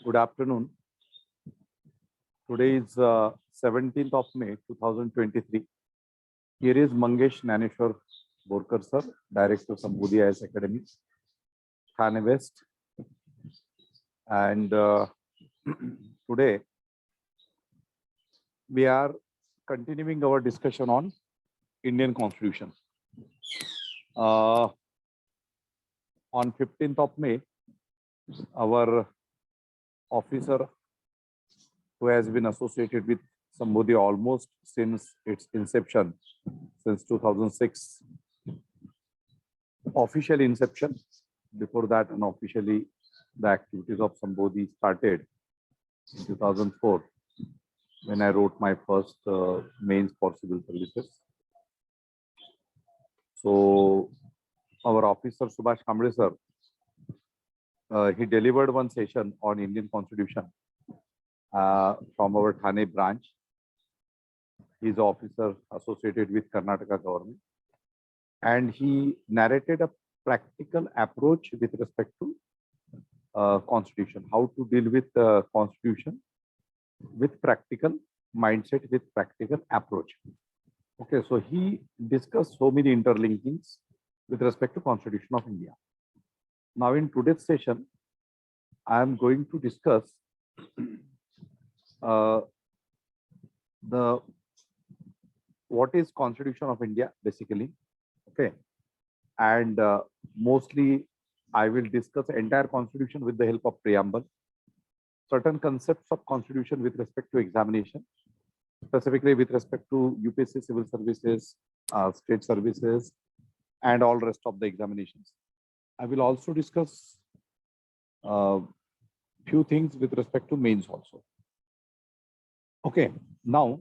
Good afternoon. Today is 17th of May 2023. Here is Mangesh Naneshwar Borkar sir, Director Sambodhi IAS Academy, THANE West. And today we are continuing our discussion on Indian Constitution. On 15th of May, our officer who has been associated with Sambodhi almost since its inception, since 2006, official inception. Before that, unofficially, the activities of Sambodhi started in 2004 when I wrote my first mains for civil services. So our officer Subhash Kamble sir, he delivered one session on Indian Constitution from our Thane branch. He is an officer associated with Karnataka government, and he narrated a practical approach with respect to Constitution, how to deal with Constitution with practical mindset, with practical approach. Okay, so he discussed so many interlinkings with respect to Constitution of India. Now in today's session, I am going to discuss what is Constitution of India basically. Okay, and mostly I will discuss entire Constitution with the help of preamble, certain concepts of Constitution with respect to examination, specifically with respect to UPSC civil services, state services, and all rest of the examinations. I will also discuss few things with respect to mains also. Okay, now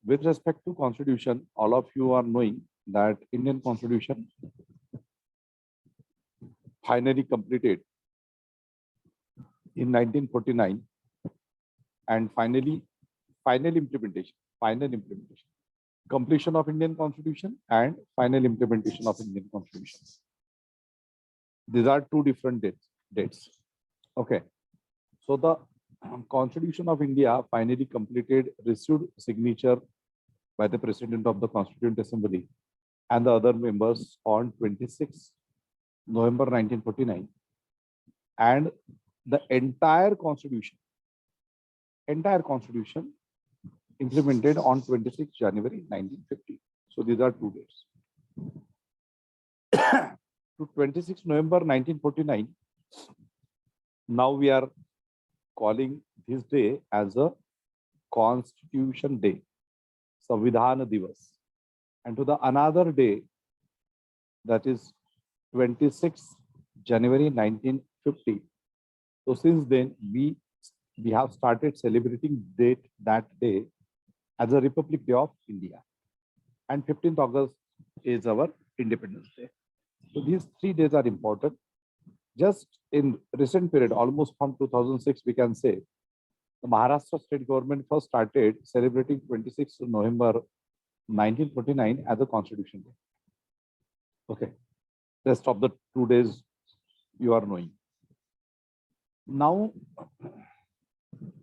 with respect to Constitution, all of you are knowing that Indian Constitution finally completed in 1949, and final implementation, completion of Indian Constitution and final implementation of Indian Constitution. These are two different dates. Okay, so the Constitution of India finally completed, received signature by the President of the Constituent Assembly and the other members on 26 November 1949, and the entire Constitution implemented on 26 January 1950. So these are two dates. To 26 November 1949, now we are calling this day as a Constitution Day, Samvidhan Divas. And to the another day, that is 26 January 1950. So since then, we have started celebrating that day as a Republic Day of India. And 15th August is our Independence Day. So these 3 days are important. Just in recent period, almost from 2006, we can say, the Maharashtra state government first started celebrating 26th November 1949 as a Constitution Day. Okay, rest of the 2 days you are knowing. Now,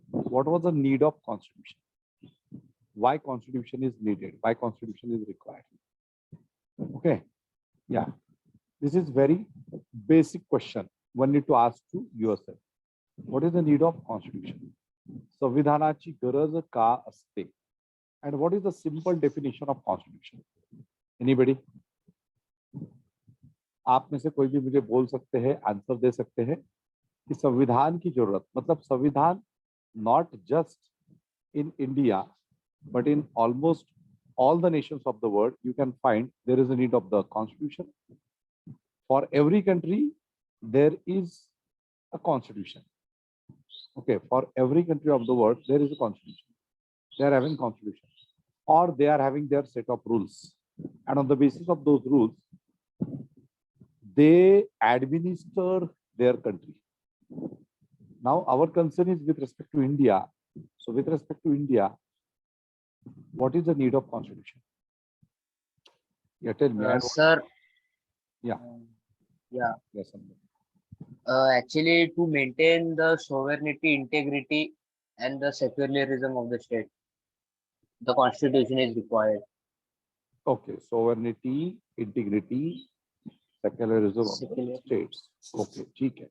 what was the need of Constitution? Why Constitution is needed? Why Constitution is required? Okay, yeah. This is very basic question one need to ask to yourself. What is the need of Constitution? संविधानाची गरज का असते? And what is the simple definition of Constitution? Anybody? आप में से कोई भी मुझे बोल सकते हैं, आंसर दे सकते हैं कि संविधान की जरूरत, मतलब संविधान not just in India but in almost all the nations of the world, you can find there is a need of the Constitution. For every country, there is a Constitution. Okay, for every country of the world, there is a Constitution. They are having Constitution, or they are having their set of rules. And on the basis of those rules, they administer their country. Now, our concern is with respect to India. So with respect to India, what is the need of Constitution? Yeah, tell me. Sir. Yeah. Yeah. Yes. Actually, to maintain the sovereignty, integrity, and the secularism of the state, the constitution is required. Okay, sovereignty, integrity, secularism of the Secular. states. Okay, ठीक है,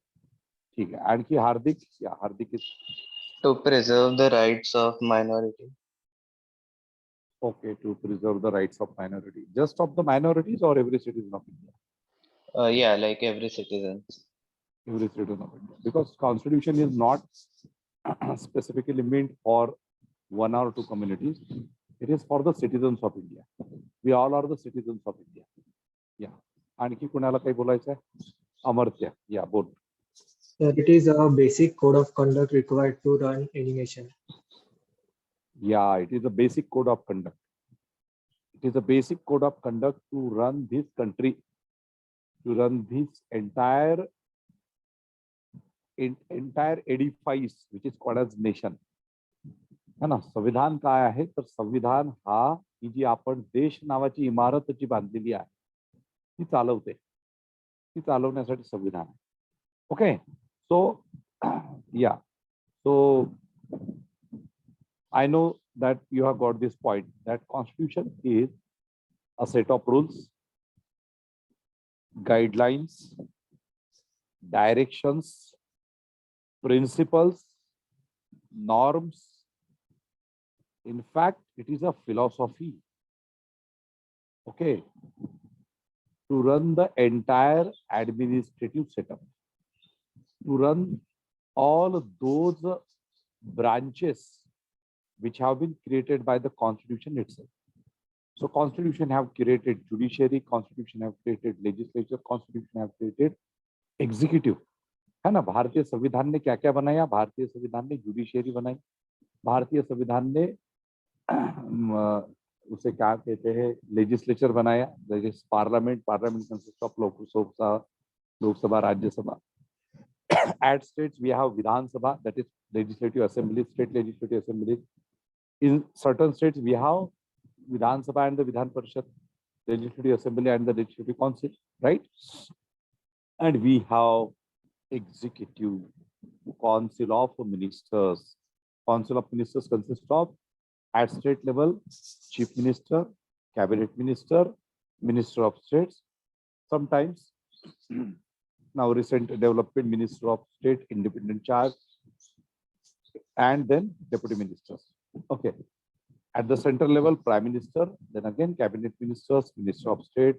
ठीक है. आणखी हार्दिक, या हार्दिक is To preserve the rights of minority. okay to preserve the rights of minority. Just of the minorities or every citizen of India? Yeah, like every citizen. Every citizen of India. Because constitution is not specifically meant for one or two communities. It is for the citizens of India. We all are the citizens of India. Yeah. आणखी कुणाला काही बोलायचं आहे? अमर्त्य, या बोल. It is a basic code of conduct required to run any nation. Yeah, it is a basic code of conduct. It is a basic code of conduct to run this country, to run this entire edifice which is called as nation. है ना. संविधान काय आहे तर संविधान हा ही जी आपण देश नावाची इमारत जी बांधलेली आहे ती चालवते, ती चालवण्यासाठी संविधान आहे. ओके, सो या, so I know that you have got this point that constitution is a set of rules, guidelines, directions, principles, norms. In fact, it is a philosophy, okay, to run the entire administrative setup, to run all those branches which have been created by the constitution itself. So constitution have created judiciary, constitution have created legislature, constitution have created executive. है ना. भारतीय संविधान ने क्या क्या बनाया? भारतीय संविधान ने जुडिशियरी बनाई, भारतीय संविधान ने उसे क्या कहते हैं लेजिस्लेचर बनाया, that is parliament. Parliament consist of Lok Sabha, Rajya Sabha. At states we have Vidhan Sabha, that is legislative assembly, state legislative assembly. In certain states we have Vidhan Sabha and the Vidhan Parishad, legislative assembly and the legislative council, right? And we have executive council of ministers. Council of ministers consists of, at state level, chief minister, cabinet minister, minister of states, sometimes now recent development, minister of state, independent charge, and then deputy ministers. Okay, at the central level, prime minister, then again cabinet ministers, minister of state,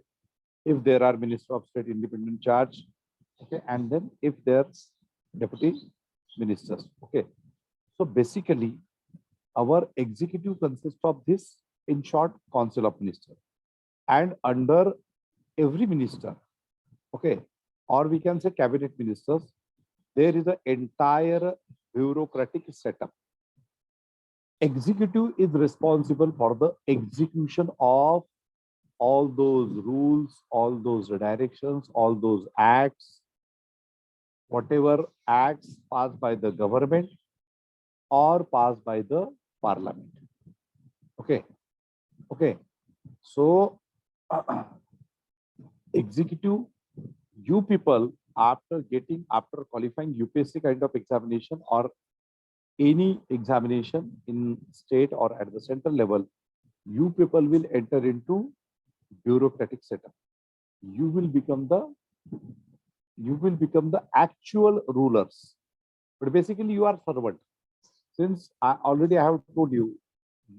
if there are minister of state, independent charge, okay, and then if there's deputy ministers. Okay, so basically our executive consists of this, in short, council of ministers, and under every minister, okay, or we can say cabinet ministers, there is an entire bureaucratic setup. Executive is responsible for the execution of all those rules, all those directions, all those acts, whatever acts passed by the government or passed by the parliament. Okay, okay. So executive, you people, after qualifying UPSC kind of examination or any examination in state or at the central level, you people will enter into bureaucratic setup. You will become the actual rulers, but basically you are servant. Since I have told you,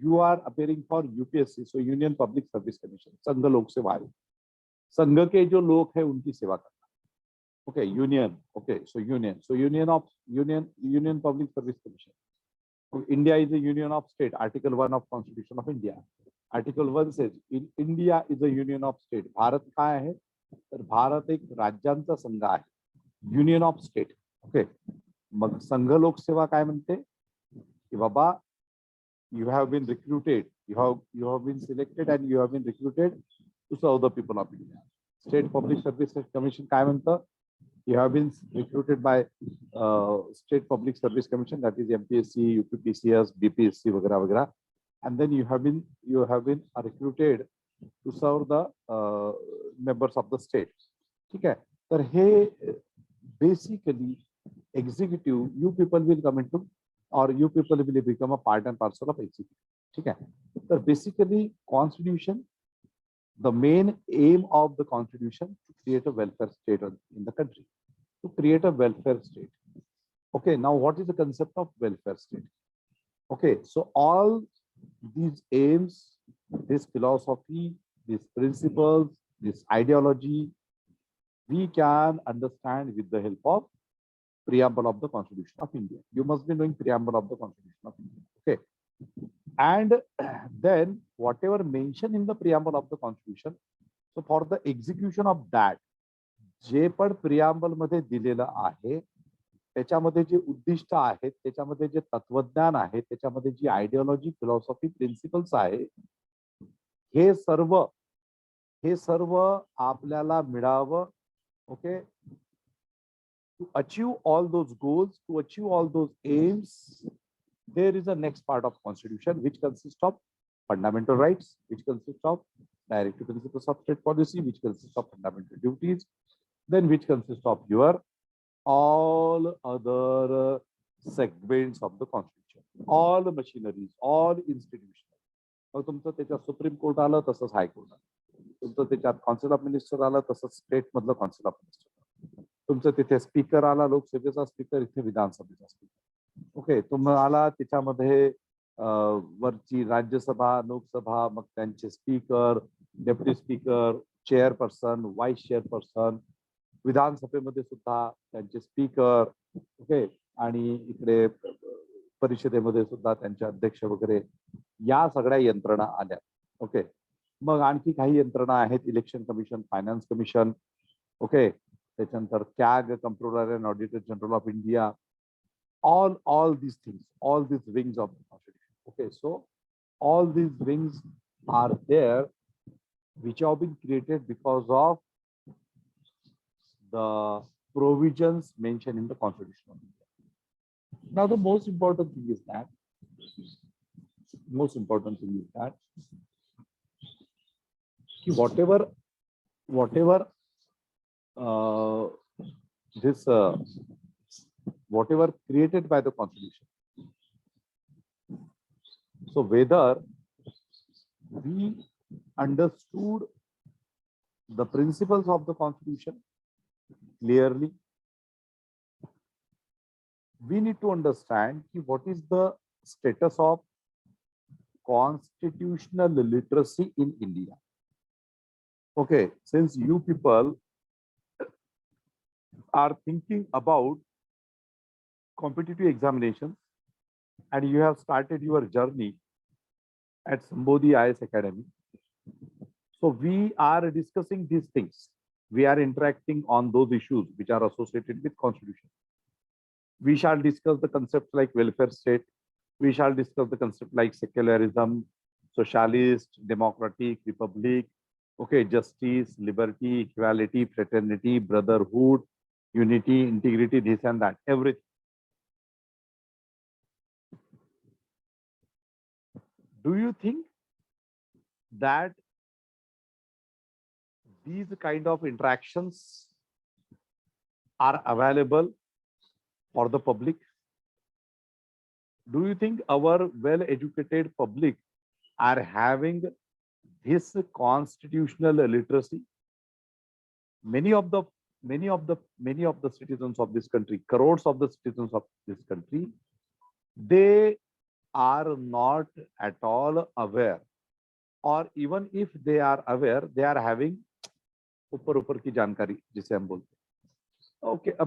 you are appearing for UPSC, so Union Public Service Commission, संघ लोक सेवा आयोग. संघ के जो लोग हैं उनकी सेवा करना. Okay, union. Okay, so union Union Public Service Commission. India is a union of state. Article 1 of Constitution of India. Article 1 says India is a union of state. Bharat काय आहे तर भारत एक राज्यांचा संघ आहे, युनियन ऑफ स्टेट. ओके, मग संघ लोकसेवा काय म्हणते की बाबा, you have been recruited, you have been selected and you have been recruited to serve the people of India. State Public Service Commission काय म्हणतं, you have been recruited by State Public Service Commission, that is MPSC, UPSC, BPSC, वगैरह वगैरह, and then you have been recruited to serve the members of the state. ठीक है, तर हे basically executive, you people will come into, or you people will become a part and parcel of executive. Okay. So basically, constitution, the main aim of the constitution to create a welfare state in the country, to create a welfare state. Okay, now what is the concept of welfare state? Okay, so all these aims, this philosophy, these principles, this ideology, we can understand with the help of preamble of the Constitution of India. You must be knowing preamble of the Constitution of India. Okay. And then whatever mentioned in the preamble of the Constitution, so for the execution of that, जे पण preamble मध्ये दिलेलं आहे, त्याच्यामध्ये जे उद्दिष्ट आहेत, त्याच्यामध्ये जे तत्वज्ञान आहे, त्याच्यामध्ये जी आयडियोलॉजी, फिलॉसॉफी, प्रिन्सिपल्स आहे, हे सर्व आपल्याला मिळावं. Okay, to achieve all those goals, to achieve all those aims, there is a next part of constitution which consists of fundamental rights, which consists of directive principles of state policy, which consists of fundamental duties, then which consists of your all other segments of the constitution, all the machineries, all institutions. मग तुमचं त्याच्यात supreme court आलं, तसंच high court आलं. तुमचं त्याच्यात council of minister आलं, तसंच state मधलं कौन्सिल ऑफ मिनिस्टर. तुमचं तिथे स्पीकर आला, लोकसभेचा स्पीकर, इथे विधानसभेचा स्पीकर. ओके, तुम्हाला त्याच्यामध्ये वरची राज्यसभा, लोकसभा, मग त्यांचे speaker, deputy speaker, chairperson, vice chairperson, विधानसभेमध्ये सुद्धा त्यांचे स्पीकर. ओके, आणि इकडे परिषदेमध्ये सुद्धा त्यांचे अध्यक्ष वगैरे, या सगळ्या यंत्रणा आल्या. ओके, मग आणखी काही यंत्रणा आहेत, election commission, finance commission. Okay, त्याच्यानंतर CAG, controller and auditor general of India, all these things, all these wings of the constitution. Okay, so all these wings are there which have been created because of the provisions mentioned in the constitution of India. Now the most important thing is that whatever created by the constitution, so whether we understood the principles of the constitution clearly, we need to understand what is the status of constitutional literacy in India. Okay, since you people are thinking about competitive examinations and you have started your journey at Sambodhi IAS Academy, so we are discussing these things. We are interacting on those issues which are associated with constitution. We shall discuss the concepts like welfare state. We shall discuss the concept like secularism, socialist, democratic, republic, okay, justice, liberty, equality, fraternity, brotherhood, unity, integrity, this and that, everything. Do you think that these kind of interactions are available for the public? Do you think our well-educated public are having this constitutional literacy? Many of the citizens of this country, crores of the citizens of this country, they are not at all aware, or even if they are aware, they are having ऊपर की जानकारी, जिसे हम बोलते हैं. Okay, a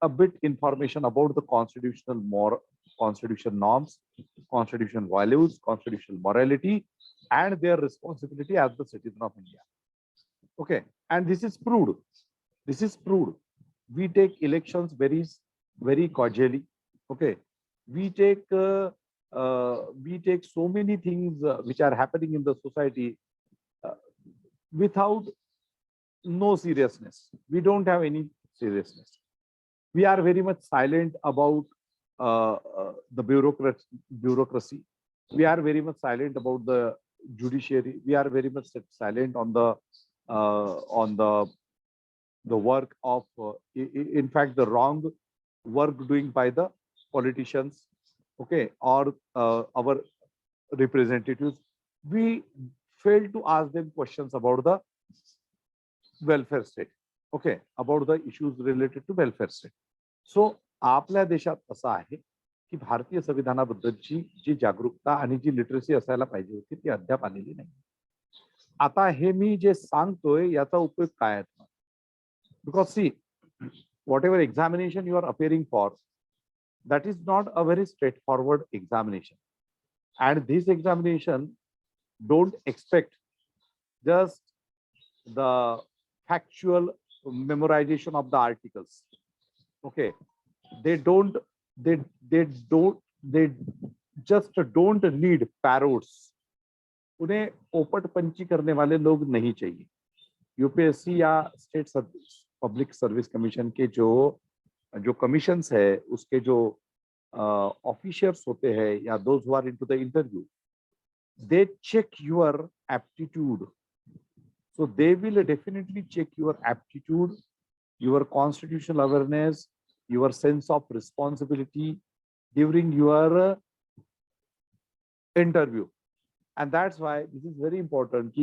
bit information about the constitution norms, constitution values, constitutional morality, and their responsibility as the citizen of India. Okay, and this is proved. We take elections very cordially. Okay, we take so many things which are happening in the society without no seriousness. We don't have any seriousness. We are very much silent about the bureaucracy. We are very much silent about the judiciary. We are very much silent on the the work of, in fact, the wrong work doing by the politicians, okay, or our representatives. We fail to ask them questions about the welfare state, okay, about the issues related to welfare state. So आपल्या देशात असं आहे की भारतीय संविधानाबद्दलची जी जागरूकता आणि जी literacy असायला पाहिजे होती ती अद्याप आलेली नाही. आता हे मी जे सांगतोय याचा उपयोग काय आहे? Because see, whatever examination you are appearing for, that is not a very straightforward examination. And this examination don't expect just the factual memorization of the articles. Okay, they just don't need parrots. उन्हें पोपटपंची करने वाले लोग नहीं चाहिए. UPSC या state public service commission के जो commissions है उसके जो ऑफिशियर्स होते हैं या those who are into the interview, they check your aptitude. So they will definitely check your aptitude, your constitutional awareness, your sense of responsibility during your interview. And that's why this is very important.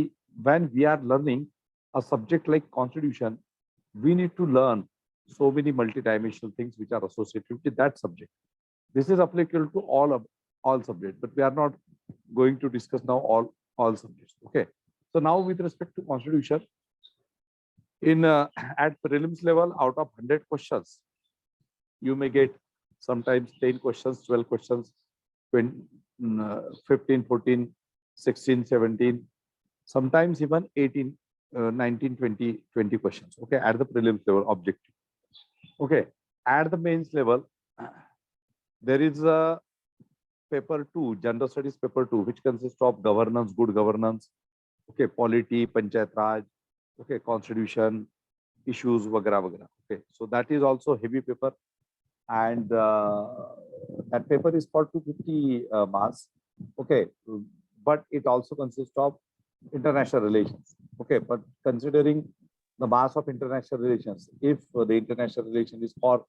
When we are learning a subject like constitution, we need to learn so many multidimensional things which are associated with that subject. This is applicable to all subjects, but we are not going to discuss now all subjects. Okay. So now with respect to constitution, in at prelims level, out of 100 questions, you may get sometimes 10 questions, 12 questions, 20, 15, 14, 16, 17, sometimes even 18, 19, 20 questions. Okay, at the prelims level objective. Okay, at the mains level, there is a paper 2, general studies paper 2, which consists of governance, good governance, okay, polity, panchayat raj, okay, constitution, issues, vagara vagara. Okay, so that is also heavy paper, and that paper is for 250 marks. Okay, but it also consists of international relations. Okay, but considering the mass of international relations, if the international relation is for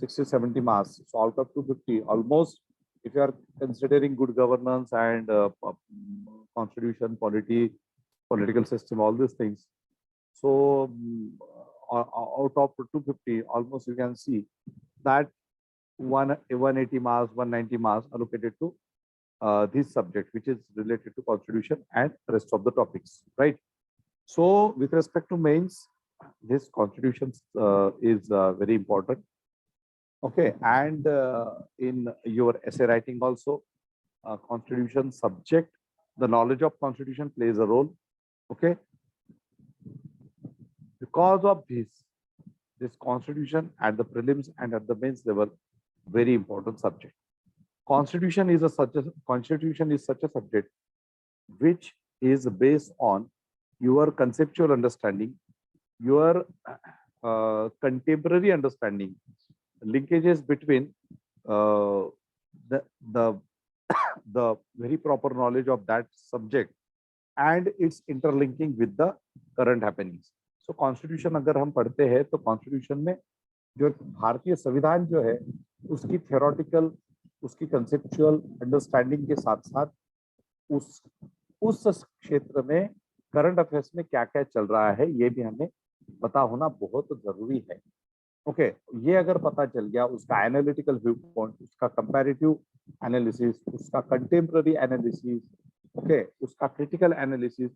60-70 marks, so out of 250, almost, if you are considering good governance and constitution, polity, political system, all these things, so out of 250, almost you can see that 180 marks, 190 marks allocated to this subject, which is related to constitution and rest of the topics, right? So with respect to mains, this constitution is very important. Okay, and in your essay writing also, constitution subject, the knowledge of constitution plays a role. Okay, because of this constitution at the prelims and at the mains level, very important subject. Constitution is such a subject which is based on your conceptual understanding, your contemporary understanding, linkages between the very proper knowledge of that subject and its interlinking with the current happenings. So constitution अगर हम पढ़ते हैं तो constitution में जो भारतीय संविधान जो है उसकी theoretical, उसकी conceptual understanding के साथ साथ उस क्षेत्र में current affairs में क्या क्या चल रहा है ये भी हमें पता होना बहुत जरूरी है. ओके, ये अगर पता चल गया, उसका एनालिटिकल व्यू पॉइंट, उसका कंपैरेटिव एनालिसिस, उसका कंटेम्पररी एनालिसिस, ओके, उसका क्रिटिकल एनालिसिस,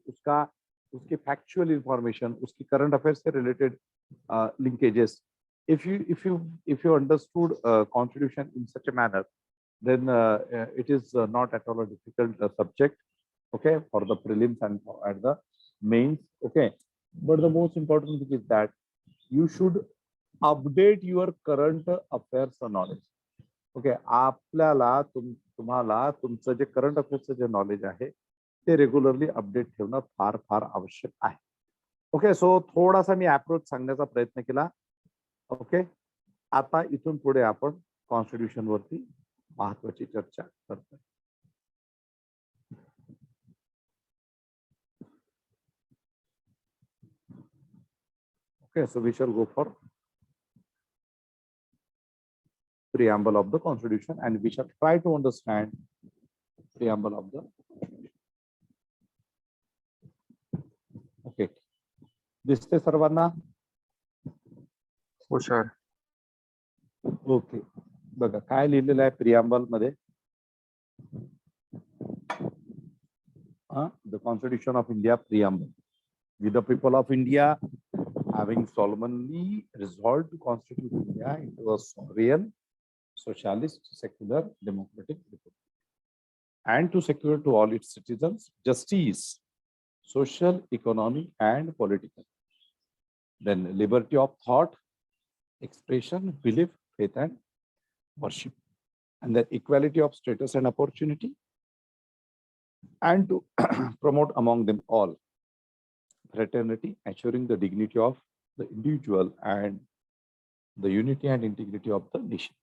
उसकी फैक्चुअल इंफॉर्मेशन, उसकी करंट अफेयर्स से related linkages, if you understood constitution in such a manner, then it is not at all a difficult subject, okay, for the prelims and at the mains. Okay, but the most important thing is that you should update your current affairs knowledge. Okay, आपल्याला तुम्हाला तुमचं जे current अफेअर्सचं जे knowledge आहे ते regularly update ठेवणं फार फार आवश्यक आहे. Okay, सो थोडासा मी approach सांगण्याचा प्रयत्न केला. ओके, आता इथून पुढे आपण कॉन्स्टिट्यूशन वरती महत्वाची चर्चा करतोय. Okay, so we shall go for preamble of the Constitution and we shall try to understand preamble of the Constitution. Okay, दिसते सर्वांना? हो सर. ओके, बघा काय लिहिलेलं आहे प्रियाम्बल मध्ये. The Constitution of India preamble. We the people of India, having solemnly resolved to constitute India into a sovereign, socialist, secular, democratic republic, and to secure to all its citizens justice, social, economic, and political. Then liberty of thought, expression, belief, faith, and worship, and then equality of status and opportunity, and to promote among them all fraternity, assuring the dignity of the individual and the unity and integrity of the nation.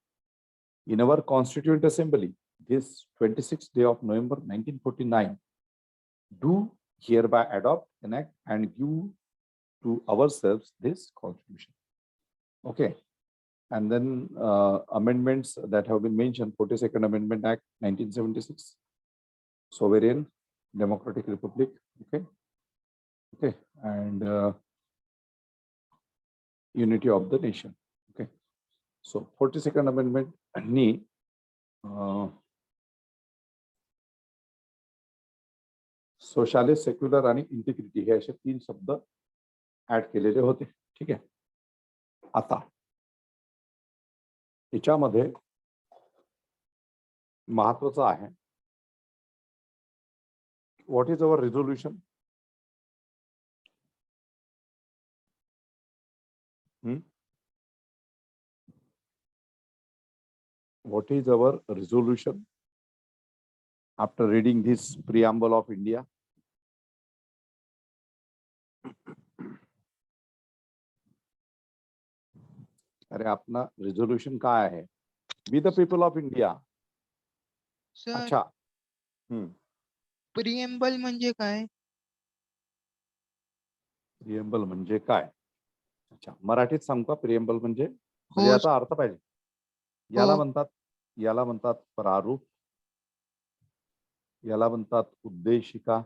In our Constituent Assembly, this 26th day of November 1949, do hereby adopt, enact, and give to ourselves this Constitution. Okay. And then amendments that have been mentioned: 42nd Amendment Act 1976, Sovereign Democratic Republic. Okay. Okay. And unity of the nation. Okay. So 42nd Amendment ni socialist, secular आणि integrity हे असे 3 शब्द add केलेले होते. ठीक आहे. आता याच्यामध्ये महत्वाचं आहे, what is our resolution. What is our resolution after reading this preamble of India? अरे अपना resolution काय आहे? We the people of India. Sir अच्छा. प्रिएम्बल म्हणजे काय? प्रिएम्बल म्हणजे काय? अच्छा, मराठीत सांगू का प्रिएम्बल म्हणजे? म्हणजे हो. याचा अर्थ पाहिजे. याला म्हणतात प्रारूप, याला म्हणतात उद्देशिका.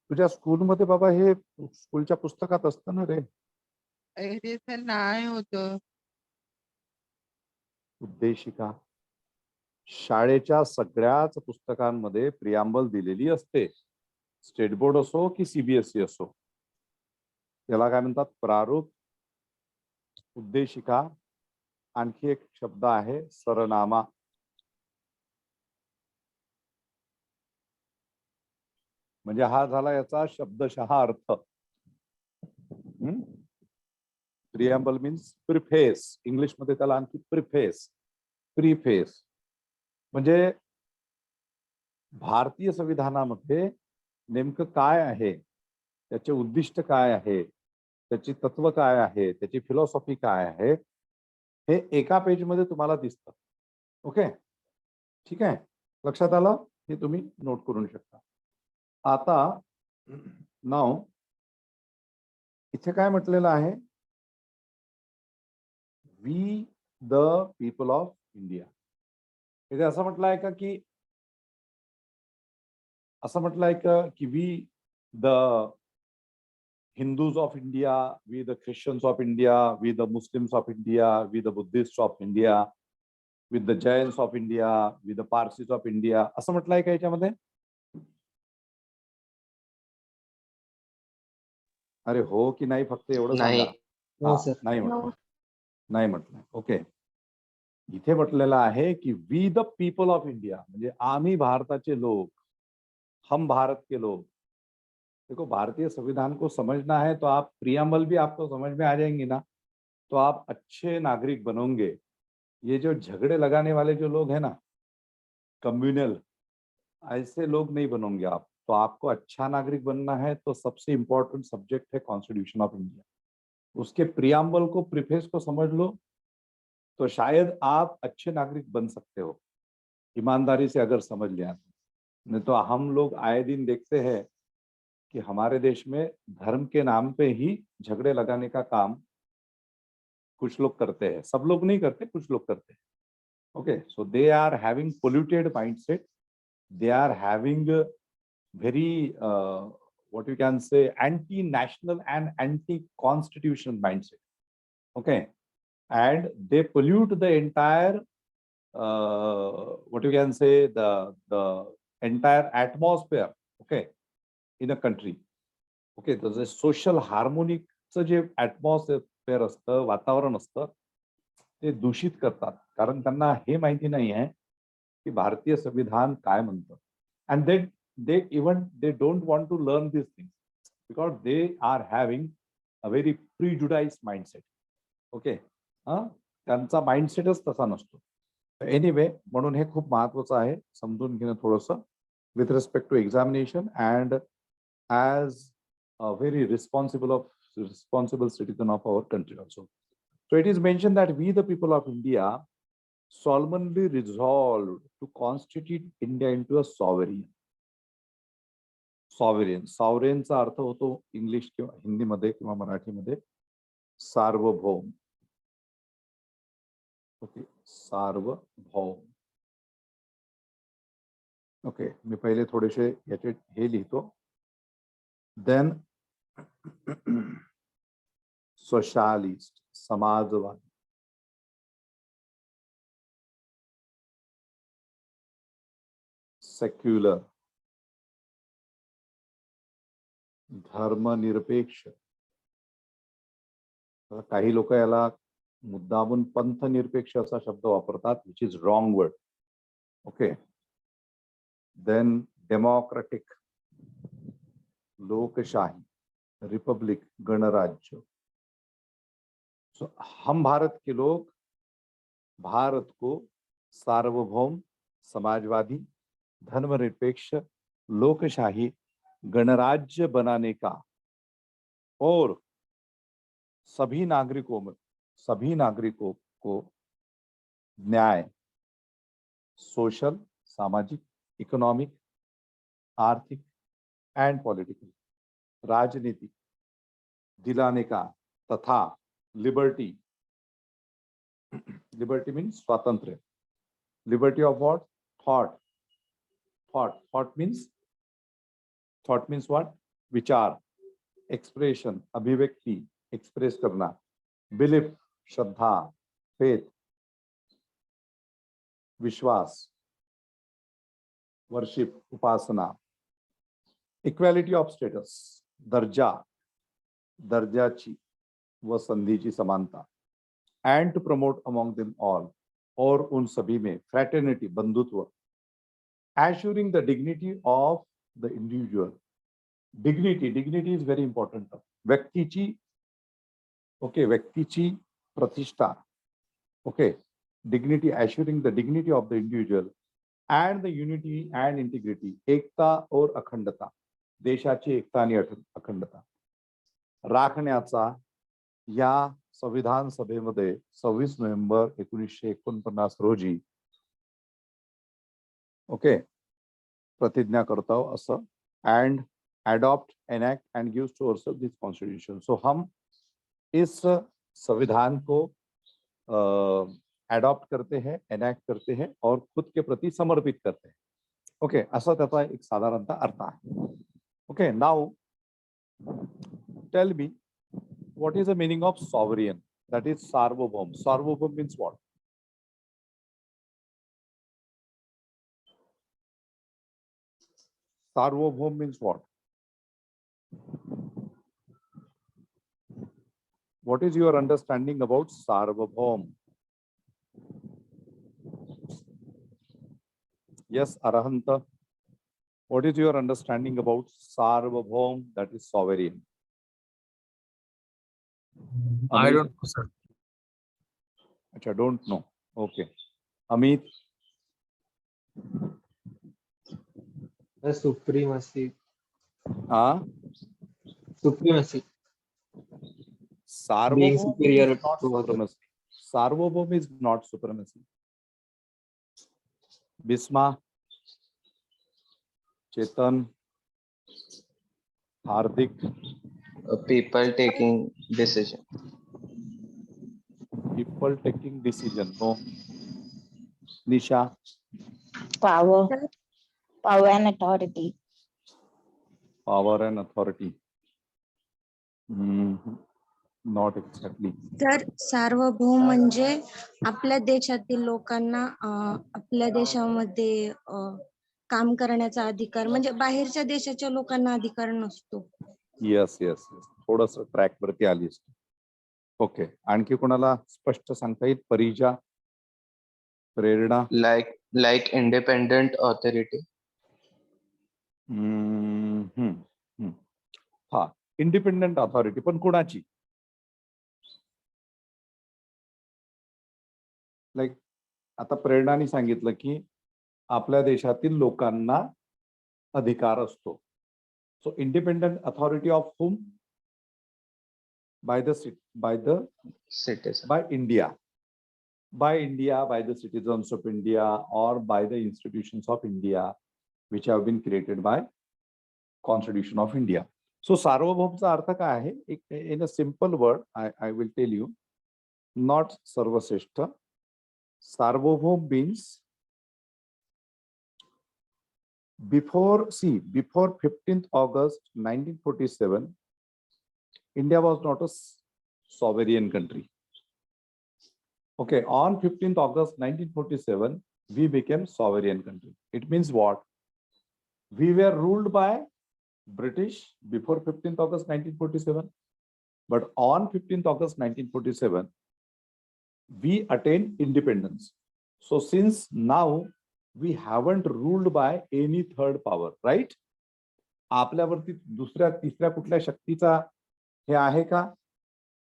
तुझ्या स्कूलमध्ये बाबा हे स्कूलच्या पुस्तकात असतं ना रे. अरे सर नाही होतं. उद्देशिका शाळेच्या सगळ्याच पुस्तकांमध्ये प्रियाम्बल दिलेली असते, स्टेट बोर्ड असो की सीबीएसई असो. याला काय म्हणतात? प्रारूप, उद्देशिका. आणखी एक शब्द आहे सरनामा. म्हणजे हा झाला याचा शब्दशः अर्थ. Preamble means preface. इंग्लिश मध्ये त्याला आणखी प्रिफेस, प्रीफेस. म्हणजे भारतीय संविधानामध्ये नेमकं काय आहे, त्याचे उद्दिष्ट काय आहे, त्याची तत्व काय आहे, त्याची फिलॉसॉफी काय आहे, हे एका पेज मध्ये तुम्हाला दिसतं. ओके, ठीक आहे. लक्षात आलं? हे तुम्ही नोट करू शकता. आता नाव इथे काय म्हटलेलं आहे? We the people of India. इथे असं म्हटलं आहे का की we the Hindus of India, we the Christians of India, we the Muslims of India, we the Buddhist of India, we the Jains of India, we the Parsis of India, असं म्हटलंय का याच्यामध्ये? अरे हो की नाही, फक्त एवढं सांगा. No, sir. नाही म्हटलं, नाही म्हटलं. ओके, इथे म्हटलेलं आहे की we the people of India, म्हणजे आम्ही भारताचे लोक, हम भारत के लोग. देखो, भारतीय संविधान को समझना है तो आप प्रियम्बल भी आपको समझ में आ जाएंगी ना, तो आप अच्छे नागरिक बनोगे. ये जो झगड़े लगाने वाले जो लोग हैं ना, कम्युनल, ऐसे लोग नहीं बनोगे आप. तो आपको अच्छा नागरिक बनना है तो सबसे इंपॉर्टेंट सब्जेक्ट है कॉन्स्टिट्यूशन ऑफ इंडिया. उसके प्रियम्बल को, प्रीफेस को समझ लो तो शायद आप अच्छे नागरिक बन सकते हो, ईमानदारी से अगर समझ लिया. नहीं तो हम लोग आए दिन देखते हैं कि हमारे देश में धर्म के नाम पे ही झगड़े लगाने का काम कुछ लोग करते हैं, सब लोग नहीं करते, कुछ लोग करते हैं. Okay, so they are having polluted mindset. They are having very what you can say anti-national and anti-constitutional mindset. Okay, and they pollute the entire what you can say the entire atmosphere. Okay, in a country. Okay, so the social harmonic J atmosphere असतं, वातावरण असतं, ते दूषित करतात. कारण त्यांना हे माहिती नाही आहे की भारतीय संविधान काय म्हणतं. And they don't want to learn these things because they are having a very prejudiced mindset. Okay, त्यांचा माइंडसेटच तसा नसतो. एनिवे, म्हणून हे खूप महत्त्वाचं आहे समजून घेणं थोडंसं with respect to examination and as a very responsible citizen of our country also. So it is mentioned that we the people of India solemnly resolved to constitute India into a sovereign. Sovereignचा अर्थ होतो English किंवा हिंदीमध्ये किंवा मराठीमध्ये सार्वभौम. Okay, सार्वभौम. Okay, मी पहिले थोडेसे याचे हे लिहितो. Then socialist, Samajwadi, secular, धर्मनिरपेक्ष. काही लोक याला मुद्दामून पंथनिरपेक्ष असा शब्द वापरतात, which is wrong word. Okay, then democratic, लोकशाही, रिपब्लिक, गणराज्य. सो हम भारत के लोग भारत को सार्वभौम, समाजवादी, धर्मनिरपेक्ष, लोकशाही, गणराज्य बनाने का और सभी नागरिकों को न्याय, सोशल, सामाजिक, इकोनॉमिक, आर्थिक एंड पॉलिटिकल, राजनीतिक दिलाने का तथा लिबर्टी मीन्स स्वातंत्र्य. Liberty of what? Thought means what? विचार, एक्सप्रेशन, अभिव्यक्ति, एक्सप्रेस करना, बिलीफ, श्रद्धा, फेथ, विश्वास, वर्शिप, उपासना, इक्वॅलिटी ऑफ स्टेटस, दर्जाची व संधीची समानता, and to promote among them all, और उन सभी में फ्रैटर्निटी, बंधुत्व, assuring the dignity of the individual. Dignity is very important. व्यक्तीची प्रतिष्ठा. Okay, dignity, assuring the dignity of the individual and the unity and integrity, एकता और अखंडता, देशाची एकता आणि अखंडता राखण्याचा या संविधान सभेमध्ये 26 नोव्हेंबर 1949 रोजी ओके प्रतिज्ञा करतो असं. And adopt, enact and gives to ourselves this constitution. So हम इस संविधान को अडॉप्ट करते हैं, एनैक्ट करते हैं और खुद के प्रति समर्पित करते हैं. ओके, असा त्याचा एक साधारणतः अर्थ आहे. Okay, now tell me what is the meaning of sovereign? That is sarvabhaum. Sarvabhaum means what? Sarvabhaum means what? What is your understanding about sarvabhaum? Yes, Arahanta. What is your understanding about sarvabhaum? That is sovereign. I don't know, sir. Acha, don't know. Okay. Amit. The supremacy. Sarvabhaum Supremacy. Being superior is not to others. supremacy. Sarvabhaum is not supremacy. Bisma, Chetan, Hardik, People taking decision. people taking decision. No. Nisha, Power. Power and authority. power and authority. Not exactly. तर सार्वभौम म्हणजे आपल्या देशातील लोकांना आपल्या देशामध्ये काम करण्याचा अधिकार, म्हणजे बाहेरच्या देशाच्या लोकांना अधिकार नसतो. येस येस येस, थोडस ट्रॅक वरती आलीस. ओके, आणखी कोणाला स्पष्ट सांगता येईल? परिजा, प्रेरणा. Like independent authority. हा, इंडिपेंडंट अथॉरिटी, पण कोणाची? लाईक आता प्रेरणाने सांगितलं की आपल्या देशातील लोकांना अधिकार असतो. So independent authority of whom? By the Citizen. by India, by the citizens of India, or by the institutions of India which have been created by Constitution of India. So सार्वभौमचा अर्थ काय आहे? In a simple word, I will tell you, not सर्वश्रेष्ठ. सार्वभौम means before 15th August 1947, India was not a sovereign country. Okay, on 15th August 1947, we became sovereign country. It means what? We were ruled by British before 15th August 1947, but on 15th August 1947, we attained independence. So since now we haven't ruled by any third power, right? आपल्यावरती दुसऱ्या तिसऱ्या कुठल्या शक्तीचा हे आहे का?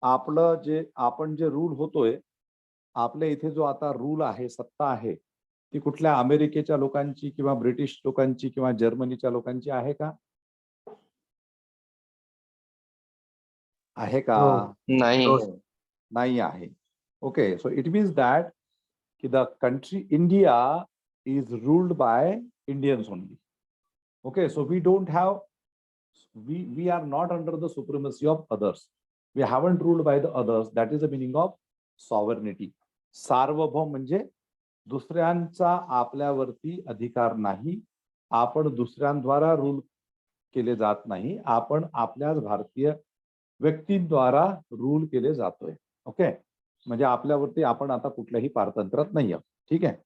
आपलं जे आपण जे rule होतोय, आपल्या इथे जो आता रूल आहे, सत्ता आहे, ती कुठल्या अमेरिकेच्या लोकांची किंवा ब्रिटिश लोकांची किंवा जर्मनीच्या लोकांची आहे का? आहे का? नाही. नाही आहे. Okay, so it means that the country India is ruled by Indians only. Okay, so we don't have, we are not under the supremacy of others. We haven't ruled by the others. That is the meaning of sovereignty. सार्वभौम म्हणजे दुसऱ्यांचा आपल्यावरती अधिकार नाही, आपण दुसऱ्यांद्वारा rule केले जात नाही, आपण आपल्याच भारतीय व्यक्तींद्वारा रूल केले जातोय. ओके, म्हणजे आपल्यावरती आपण आता कुठल्याही पारतंत्र्यात नाही आहोत. ठीक आहे,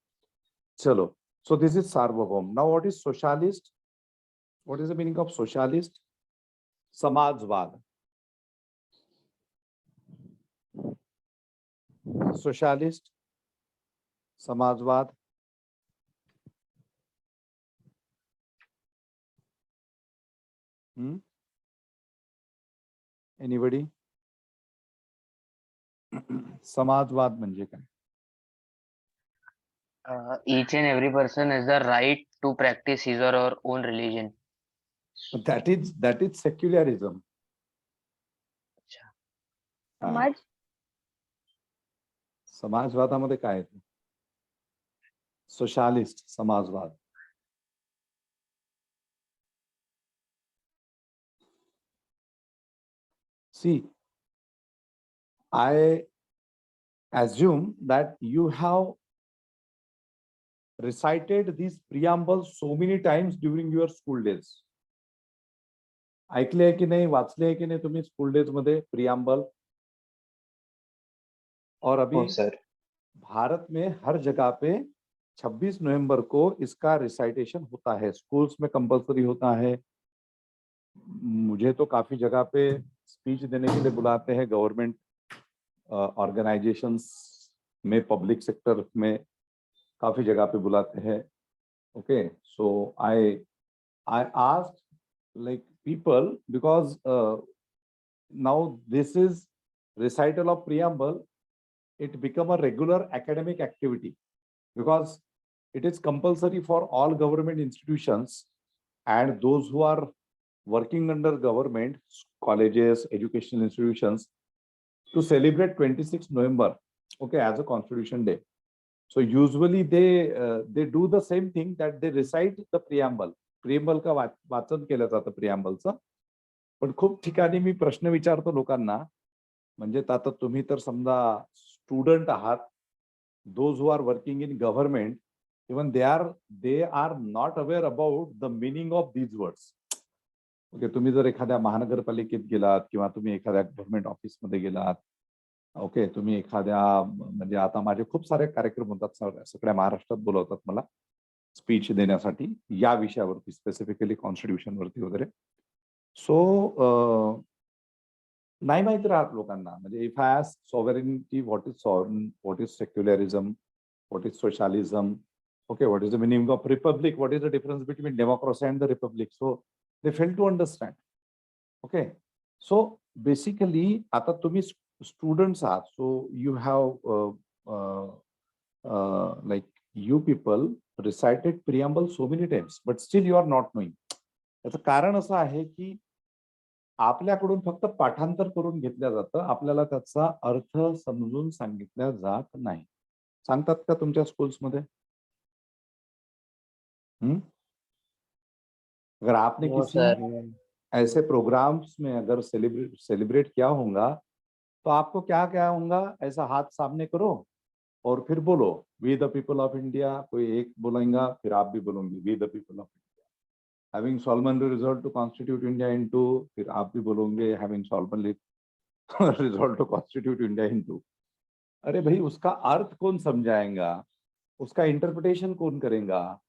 चलो. सो दिस इज सार्वभौम. Now what is socialist? What is the meaning of socialist? समाजवाद. सोशलिस्ट, समाजवाद. एनीबडी? समाजवाद म्हणजे काय? Each and every person has the right to practice his or her own religion. That is secularism. समाजवादामध्ये काय आहे? Socialist, समाजवाद. See, I assume that you have recited these preambles so many times during your school days. ऐकले की नाही, वाचले की नाही तुम्ही स्कूल डेज मध्ये प्रियम्बल? और अभी भारत में हर जगह पे 26 नवंबर को इसका रिसाइटेशन होता है, स्कूल्स में कंपलसरी होता है. मुझे तो काफी जगह पे स्पीच देने के लिए बुलाते हैं, गवर्नमेंट ऑर्गेनाइजेशंस में, पब्लिक सेक्टर में काफी जगह पे बुलाते हैं. Okay, so I asked like people, because now this is recital of preamble, it become a regular academic activity because it is compulsory for all government institutions and those who are working under government, colleges, educational institutions, to celebrate 26 November, okay, as a Constitution Day. So usually they do the same thing, that they recite the preamble. Preamble का वाचन केलं जातं प्रियम्बलचं, पण खूप ठिकाणी मी प्रश्न विचारतो लोकांना, म्हणजे आता तुम्ही तर समजा स्टुडंट आहात, those who are working in government, even they are not aware about the meaning of these words. Okay, तुम्ही जर एखाद्या महानगरपालिकेत गेलात किंवा तुम्ही एखाद्या गव्हर्नमेंट ऑफिसमध्ये गेलात, ओके, तुम्ही एखाद्या, म्हणजे आता माझे खूप सारे कार्यक्रम होतात, सगळ्या महाराष्ट्रात बोलवतात मला स्पीच देण्यासाठी या विषयावरती, स्पेसिफिकली कॉन्स्टिट्यूशन वरती वगैरे. सो नाही माहित राहत लोकांना, म्हणजे if I ask sovereignty, what is sovereign, what is secularism, what is socialism, okay, what is the meaning of republic, what is the difference between democracy and the republic, so they fail to understand. Okay, so basically आता तुम्ही students आहात, so you have like you people recited preamble so many times but still you are not knowing. याचं कारण असं आहे की आपल्याकडून फक्त पाठांतर करून घेतलं जातं, आपल्याला त्याचा अर्थ समजून सांगितला जात नाही. सांगतात का तुमच्या स्कूल्समध्ये? अगर आपने किसी ऐसे प्रोग्राम्स में अगर सेलिब्रेट किया होगा तो आपको क्या क्या होगा, ऐसा हाथ सामने करो और फिर बोलो we the people of India, कोई एक बोलेगा फिर आप भी बोलोगे we the people of India, having solemnly resolved to constitute India into, फिर आप भी बोलोगे having solemnly resolved to constitute India into. अरे भाई, उसका अर्थ कौन समझाएगा, उसका इंटरप्रिटेशन कौन करेगा,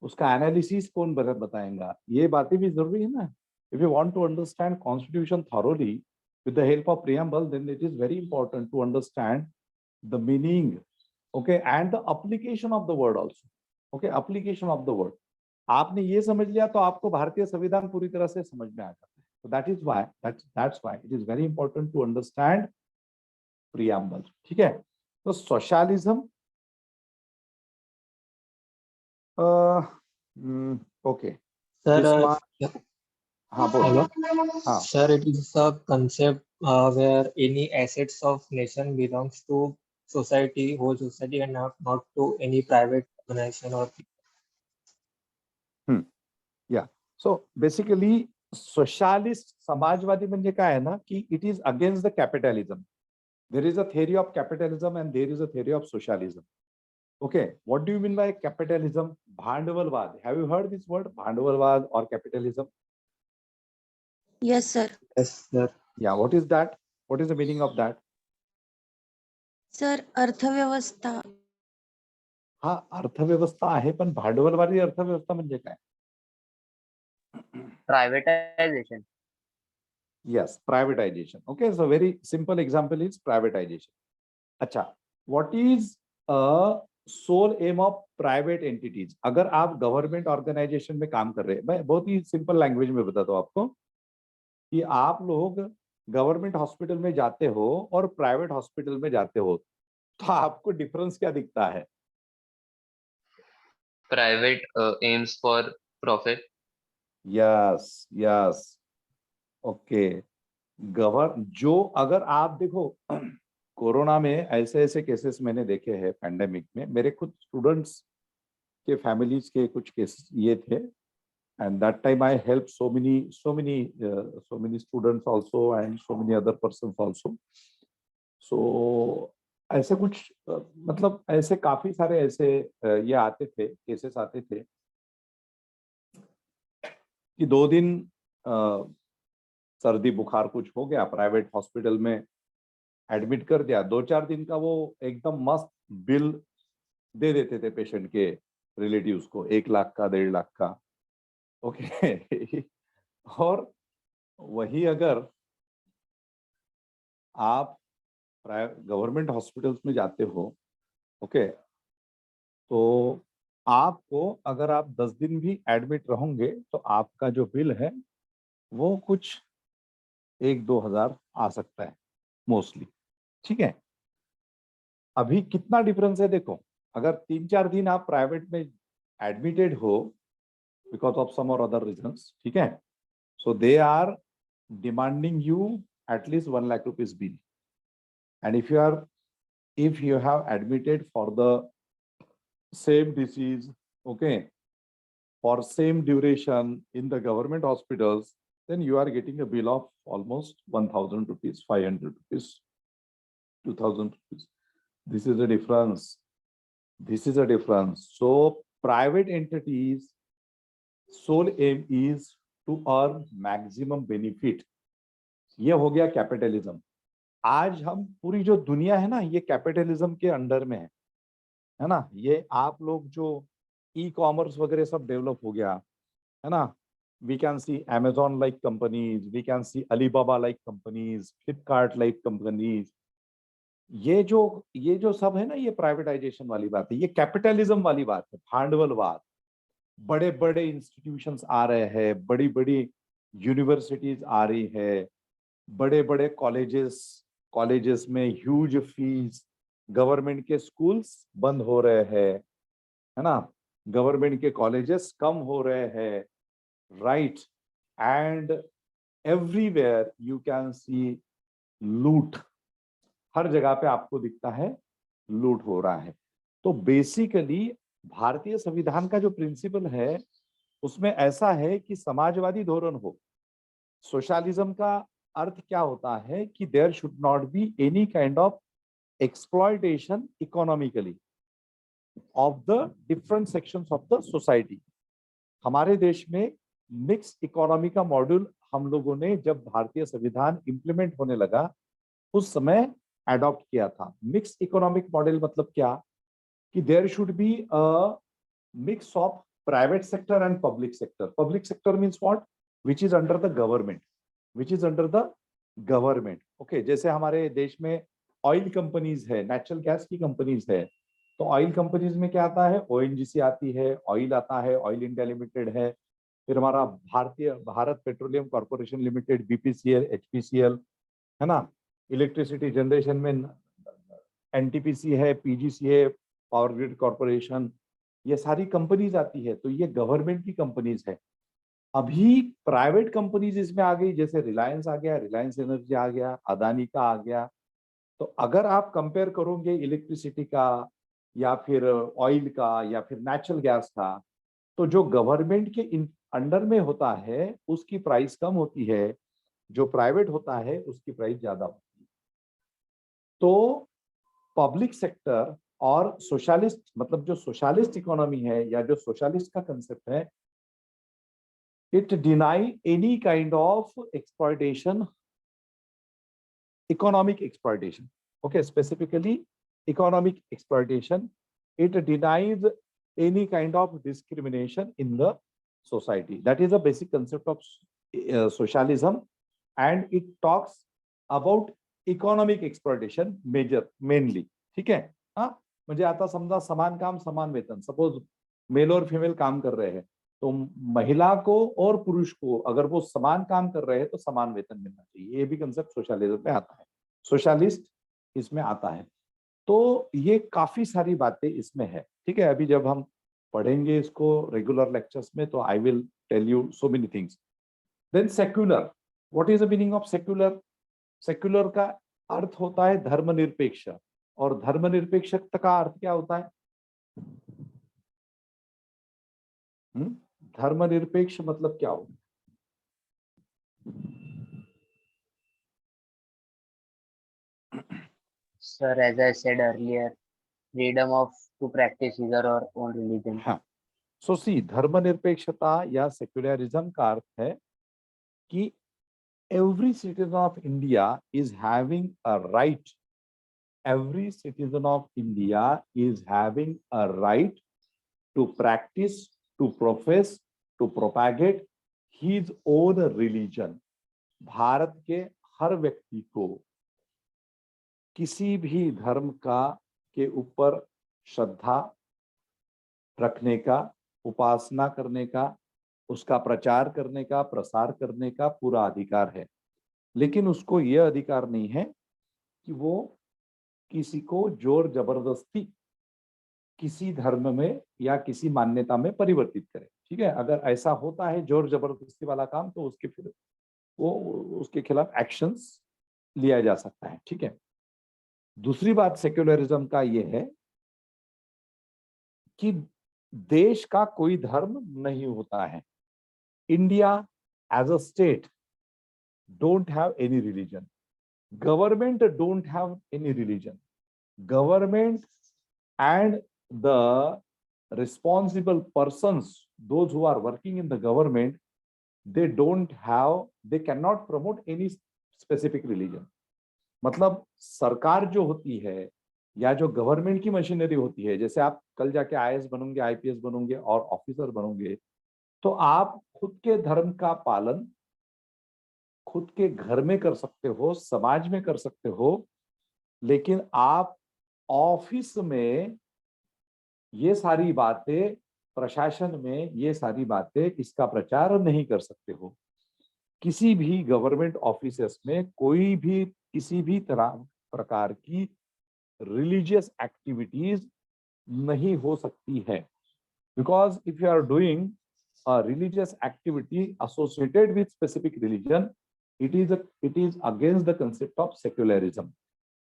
उसका एनालिसिस कौन बताएगा, ये बातें भी जरूरी है ना. If you want to understand constitution thoroughly with the help of preamble, then it is very important to understand the meaning, okay, and the application of the word also. Okay, application of the word. आपने ये समझ लिया तो आपको भारतीय संविधान पूरी तरह से समझ में आ जाता है. So that's why it is very important to understand preamble. ठीक है. तो socialism, okay. Sir, हाँ बोलो. hello. हाँ. Sir, it is a concept where any assets of nation belongs to society, whole society, and not to any private organization or. Yeah. So basically, socialist Samajwadi म्हणजे काय आहे ना, की it is against the capitalism. There is a theory of capitalism and there is a theory of socialism. Okay, what do you mean by capitalism? भांडवलवाद. Have you heard this word, भांडवलवाद or capitalism? Yes, sir. Yes, sir. Yeah, what is that? What is the meaning of that? Sir, अर्थव्यवस्था. हा, अर्थव्यवस्था आहे, पण भांडवलवादी अर्थव्यवस्था म्हणजे काय? Privatization. Yes, privatization. Okay, so very simple example is privatization. अच्छा, what is a sole aim of private entities? अगर आप गवर्नमेंट ऑर्गेनाइजेशन में काम कर रहे हैं, मैं बहुत ही सिंपल लैंग्वेज में बताता हूँ आपको, कि आप लोग गवर्नमेंट हॉस्पिटल में जाते हो और प्राइवेट हॉस्पिटल में जाते हो, तो आपको डिफरेंस क्या दिखता है? Private aims for profit. Yes yes. Okay. जो अगर आप देखो, कोरोना में ऐसे ऐसे केसेस मैंने देखे हैं, पैंडेमिक में मेरे खुद स्टूडेंट्स के फैमिलीज के कुछ केसेस ये थे, and that time I helped so many students also and so many other persons also. So ऐसे कुछ मतलब ऐसे काफी सारे ऐसे ये आते थे, केसेस आते थे कि 2 दिन सर्दी बुखार कुछ हो गया, प्राइवेट हॉस्पिटल में एडमिट कर दिया, 2-4 दिन का वो एकदम मस्त बिल दे देते थे पेशेंट के रिलेटिव्स को, 1 लाख का, 1.5 लाख का. ओके. और वही अगर आप गवर्नमेंट हॉस्पिटल्स में जाते हो, ओके, तो आपको अगर आप 10 दिन भी एडमिट रहोगे तो आपका जो बिल है वो कुछ 1-2 हजार आ सकता है मोस्टली. ठीक है. अभी कितना डिफरेंस है देखो, अगर 3-4 दिन आप प्राइवेट में एडमिटेड हो because of some or other reasons, ठीक है, so they are demanding you at least 1 lakh rupees bill, and if you have admitted for the same disease, okay, for same duration in the government hospitals, then you are getting a bill of almost 1000 rupees, 500 rupees, 2000 rupees. This is a difference. This is a difference. So private entities sole aim is to earn maximum benefit. ये हो गया capitalism. आज हम पूरी जो दुनिया है ना, ये कैपिटलिज्म के अंडर में है ना. ये आप लोग जो ई कॉमर्स वगैरह सब डेवलप हो गया है ना. We can see Amazon like companies, we can see Alibaba like companies, Flipkart like companies. ये जो सब है ना, ये प्राइवेटाइजेशन वाली बात है, ये कैपिटलिज्म वाली बात है, भांडवलवाद. बड़े बड़े इंस्टीट्यूशंस आ रहे हैं, बड़ी बड़ी यूनिवर्सिटीज आ रही है, बड़े बड़े कॉलेजेस में ह्यूज फीस, गवर्नमेंट के स्कूल्स बंद हो रहे हैं है ना, गवर्नमेंट के कॉलेजेस कम हो रहे हैं, right. And everywhere you can see लूट. हर जगह पे आपको दिखता है लूट हो रहा है. तो बेसिकली भारतीय संविधान का जो प्रिंसिपल है उसमें ऐसा है कि समाजवादी धोरण हो. सोशलिज्म का अर्थ क्या होता है कि there should not be any kind of exploitation economically of the different sections of the society. हमारे देश में मिक्स इकोनॉमी का मॉड्यूल हम लोगों ने जब भारतीय संविधान इंप्लीमेंट होने लगा उस समय अडॉप्ट किया था. मिक्स इकोनॉमिक मॉडल मतलब क्या कि there should be a mix of private sector and public sector. Public sector means what, which is under the government, which is under the government. Okay, जैसे हमारे देश में ऑयल कंपनीज है, natural gas की companies है, तो oil companies में क्या आता है, ओएनजीसी आती है, ऑयल आता है, ऑयल इंडिया लिमिटेड है, फिर हमारा Bharat petroleum corporation limited, BPCL, HPCL है ना. इलेक्ट्रिसिटी जनरेशन में एनटीपीसी है, पीजीसी है, पावर ग्रिड कॉर्पोरेशन, ये सारी कंपनीज आती है. तो ये गवर्नमेंट की कंपनीज है. अभी प्राइवेट कंपनीज इसमें आ गई, जैसे रिलायंस आ गया, रिलायंस एनर्जी आ गया, अदानी का आ गया. तो अगर आप कंपेयर करोगे इलेक्ट्रिसिटी का या फिर ऑयल का या फिर नेचुरल गैस का, तो जो गवर्नमेंट के अंडर में होता है उसकी प्राइस कम होती है, जो प्राइवेट होता है उसकी प्राइस ज्यादा होती है. तो पब्लिक सेक्टर और सोशलिस्ट, मतलब जो सोशलिस्ट इकोनॉमी है या जो सोशलिस्ट का कंसेप्ट है, it deny any kind of exploitation, economic exploitation. Okay, specifically economic exploitation. It denies any kind of discrimination in the society. That is a basic concept of socialism, and it talks about economic exploitation mainly. ठीक है. हाँ, म्हणजे आता समजा समान काम समान वेतन, सपोज मेल और फीमेल काम कर रहे हैं, तो महिला को और पुरुष को अगर वो समान काम कर रहे हैं तो समान वेतन मिलना चाहिए. ये भी कंसेप्ट सोशलिज्म में आता है, सोशलिस्ट इसमें आता है. तो ये काफी सारी बातें इसमें है. ठीक है, अभी जब हम पढ़ेंगे इसको रेगुलर लेक्चर्स में तो I will tell you so many things. Then secular. What is the meaning of secular? Secular का अर्थ होता है धर्मनिरपेक्ष. और धर्मनिरपेक्षता का अर्थ क्या होता है? धर्मनिरपेक्ष मतलब क्या होता है? Sir, as I said earlier, freedom to practice his or her own religion. हाँ. सो सी, धर्मनिरपेक्षता या सेक्युलरिज्म का अर्थ है कि every citizen of India is having a right. Every citizen of India is having a right to practice, to profess, to propagate his own religion. Bharat के हर व्यक्ति को किसी भी धर्म के ऊपर श्रद्धा रखने का, उपासना करने का, उसका प्रचार करने का, प्रसार करने का पूरा अधिकार है. लेकिन उसको यह अधिकार नहीं है कि वो किसी को जोर जबरदस्ती किसी धर्म में या किसी मान्यता में परिवर्तित करे. ठीक है, अगर ऐसा होता है जोर जबरदस्ती वाला काम, तो उसके खिलाफ एक्शंस लिया जा सकता है. ठीक है. दूसरी बात सेक्युलरिज्म का ये है कि देश का कोई धर्म नहीं होता है. India as a state don't have any religion. Government don't have any religion. Government and the responsible persons, those who are working in the government, they cannot promote any specific religion. मतलब सरकार जो होती है या जो government की machinery होती है, जैसे आप कल जाके IAS बनोगे, IPS बनोगे और ऑफिसर बनोगे, तो आप खुद के धर्म का पालन खुद के घर में कर सकते हो, समाज में कर सकते हो, लेकिन आप ऑफिस में ये सारी बातें, प्रशासन में ये सारी बातें, इसका प्रचार नहीं कर सकते हो। किसी भी गवर्नमेंट ऑफिसेस में कोई भी किसी भी तरह प्रकार की रिलीजियस एक्टिविटीज नहीं हो सकती है, because if you are doing a religious activity associated with specific religion, it is against the concept of secularism.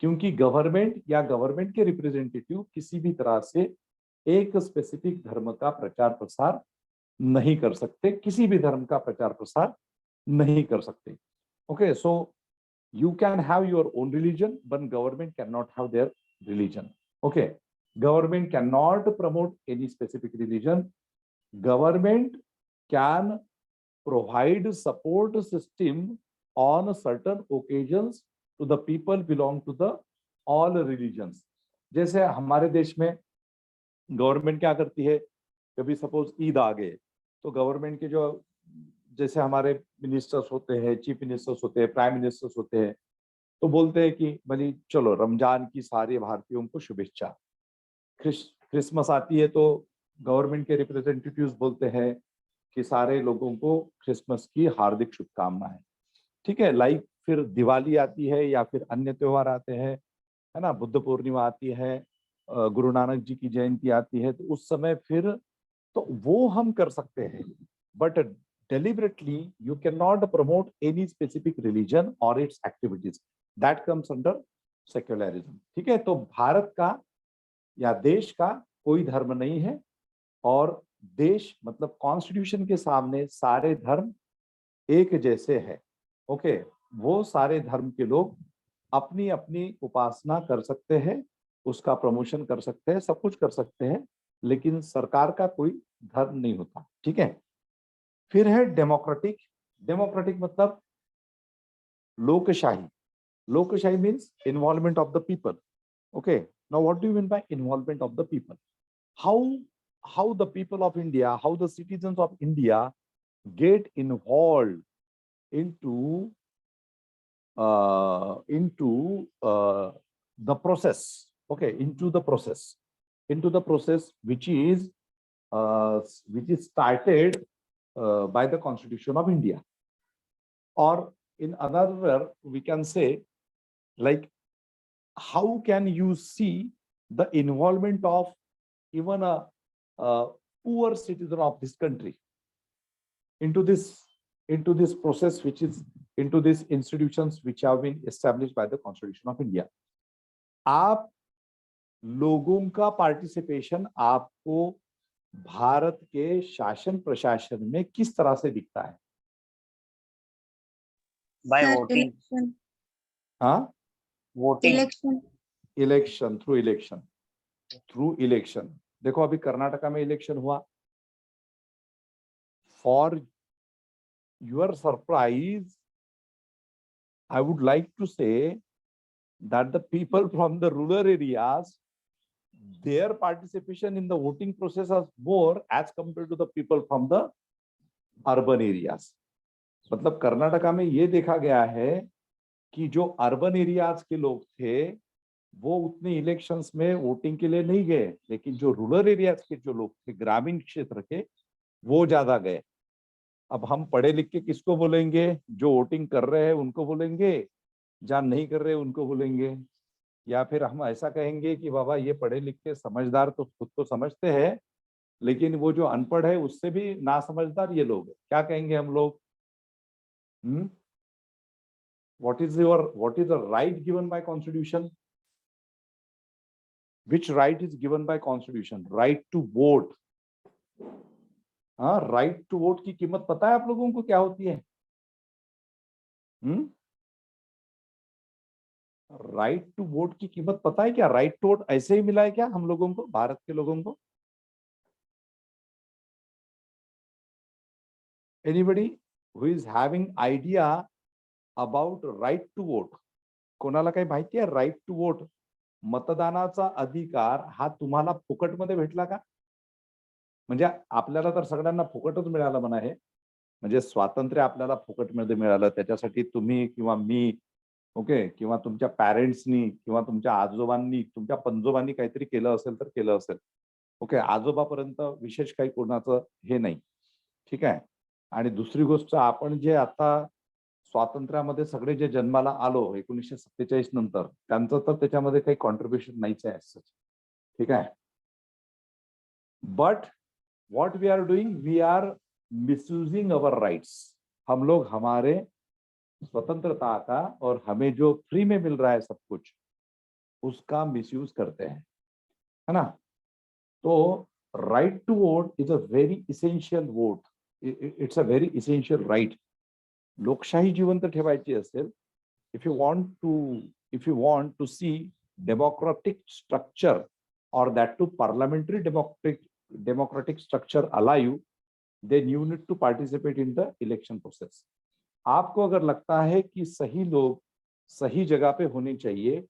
क्योंकि गवर्नमेंट या गवर्नमेंट के रिप्रेजेंटेटिव किसी भी तरह से एक स्पेसिफिक धर्म का प्रचार प्रसार नहीं कर सकते, किसी भी धर्म का प्रचार प्रसार नहीं कर सकते. Okay, so you can have your own religion, but government cannot have their religion. Okay, government cannot promote any specific religion. Government can provide support system on certain occasions to the people belong to the all religions. जैसे हमारे देश में government क्या करती है, कभी suppose Eid आ गए तो गवर्नमेंट के जो जैसे हमारे मिनिस्टर्स होते हैं, चीफ मिनिस्टर्स होते हैं, प्राइम मिनिस्टर्स होते हैं, तो बोलते हैं कि भली चलो रमजान की सारे भारतीयों को शुभेच्छा. क्रिसमस आती है तो गवर्नमेंट के रिप्रेजेंटेटिव्स बोलते हैं कि सारे लोगों को क्रिसमस की हार्दिक शुभकामनाएं. ठीक है, लाइक फिर दिवाली आती है या फिर अन्य त्योहार आते हैं, है ना, बुद्ध पूर्णिमा आती है, गुरु नानक जी की जयंती आती है, तो उस समय फिर तो वो हम कर सकते हैं, but deliberately you cannot promote any specific religion or its activities. That comes under secularism. ठीक है, तो भारत का या देश का कोई धर्म नहीं है, और देश मतलब कॉन्स्टिट्यूशन के सामने सारे धर्म एक जैसे है. ओके, वो सारे धर्म के लोग अपनी अपनी उपासना कर सकते हैं, उसका प्रमोशन कर सकते हैं, सब कुछ कर सकते हैं, लेकिन सरकार का कोई धर्म नहीं होता. ठीक है, फिर है डेमोक्रेटिक. डेमोक्रेटिक मतलब लोकशाही. लोकशाही means involvement of the people. Okay, now what do you mean by involvement of the people? how the people of India, how the citizens of India get involved into the process. Okay, into the process which is started by the Constitution of India, or in another we can say, like, how can you see the involvement of even a poor citizen of this country into this process, which is into these institutions which have been established by the Constitution of India. आप लोगों का participation आपको भारत के शासन प्रशासन में किस तरह से दिखता है? By Sir, voting. election. हाँ, Voting. Election. Through election. देखो अभी कर्नाटका में इलेक्शन हुआ. For your surprise, I would like to say that the people from the rural areas, their participation in the voting process is more as compared to the people from the urban areas. मतलब कर्नाटका में ये देखा गया है कि जो urban areas के लोग थे वो उतने इलेक्शंस में वोटिंग के लिए नहीं गए, लेकिन जो रूरल एरियाज के जो लोग थे, ग्रामीण क्षेत्र के, वो ज्यादा गए. अब हम पढ़े लिख के किसको बोलेंगे? जो वोटिंग कर रहे हैं उनको बोलेंगे, जहाँ नहीं कर रहे उनको बोलेंगे, या फिर हम ऐसा कहेंगे कि बाबा ये पढ़े लिख के समझदार तो खुद को समझते हैं, लेकिन वो जो अनपढ़ है उससे भी ना समझदार ये लोग, क्या कहेंगे हम लोग? What is the right given by Constitution? Which right is given by Constitution? Right to vote. हाँ, right to vote की कीमत पता है आप लोगों को क्या होती है? राइट टू वोट की कीमत पता है क्या? राइट टू वोट ऐसे ही मिला है क्या हम लोगों को, भारत के लोगों को? Anybody who is having idea about right to vote? कोणाला काही माहिती आहे राइट टू वोट? मतदानाचा अधिकार हा तुम्हाला फुकटमध्ये भेटला का? म्हणजे आपल्याला तर सगळ्यांना फुकटच मिळालं म्हणा. हे म्हणजे स्वातंत्र्य आपल्याला फुकटमध्ये मिळालं, त्याच्यासाठी तुम्ही किंवा मी, ओके, किंवा तुमच्या पॅरेंट्सनी किंवा तुमच्या आजोबांनी, तुमच्या पंजोबांनी काहीतरी केलं असेल तर केलं असेल. ओके, आजोबापर्यंत विशेष काही कोणाचं हे नाही. ठीक आहे. आणि दुसरी गोष्ट, आपण जे आता स्वातंत्र्यामध्ये सगळे जे जन्माला आलो 1947 नंतर, त्यांचं तर त्याच्यामध्ये काही कॉन्ट्रीब्युशन नाहीच आहे. ठीक है. But what we are doing, we are misusing our rights. हम लोग हमारे स्वतंत्रता का और हमें जो फ्री में मिल रहा है सब कुछ, उसका मिसयूज करते हैं, है ना. तो right to vote is a very essential vote. It's a very essential right. लोकशाही जिवंत ठेवायची असेल, if you want to see democratic structure, or that to parliamentary democratic structure alive, then you need to participate in the election process. आपको अगर लगता है कि सही लोग सही जगह पे होने चाहिए,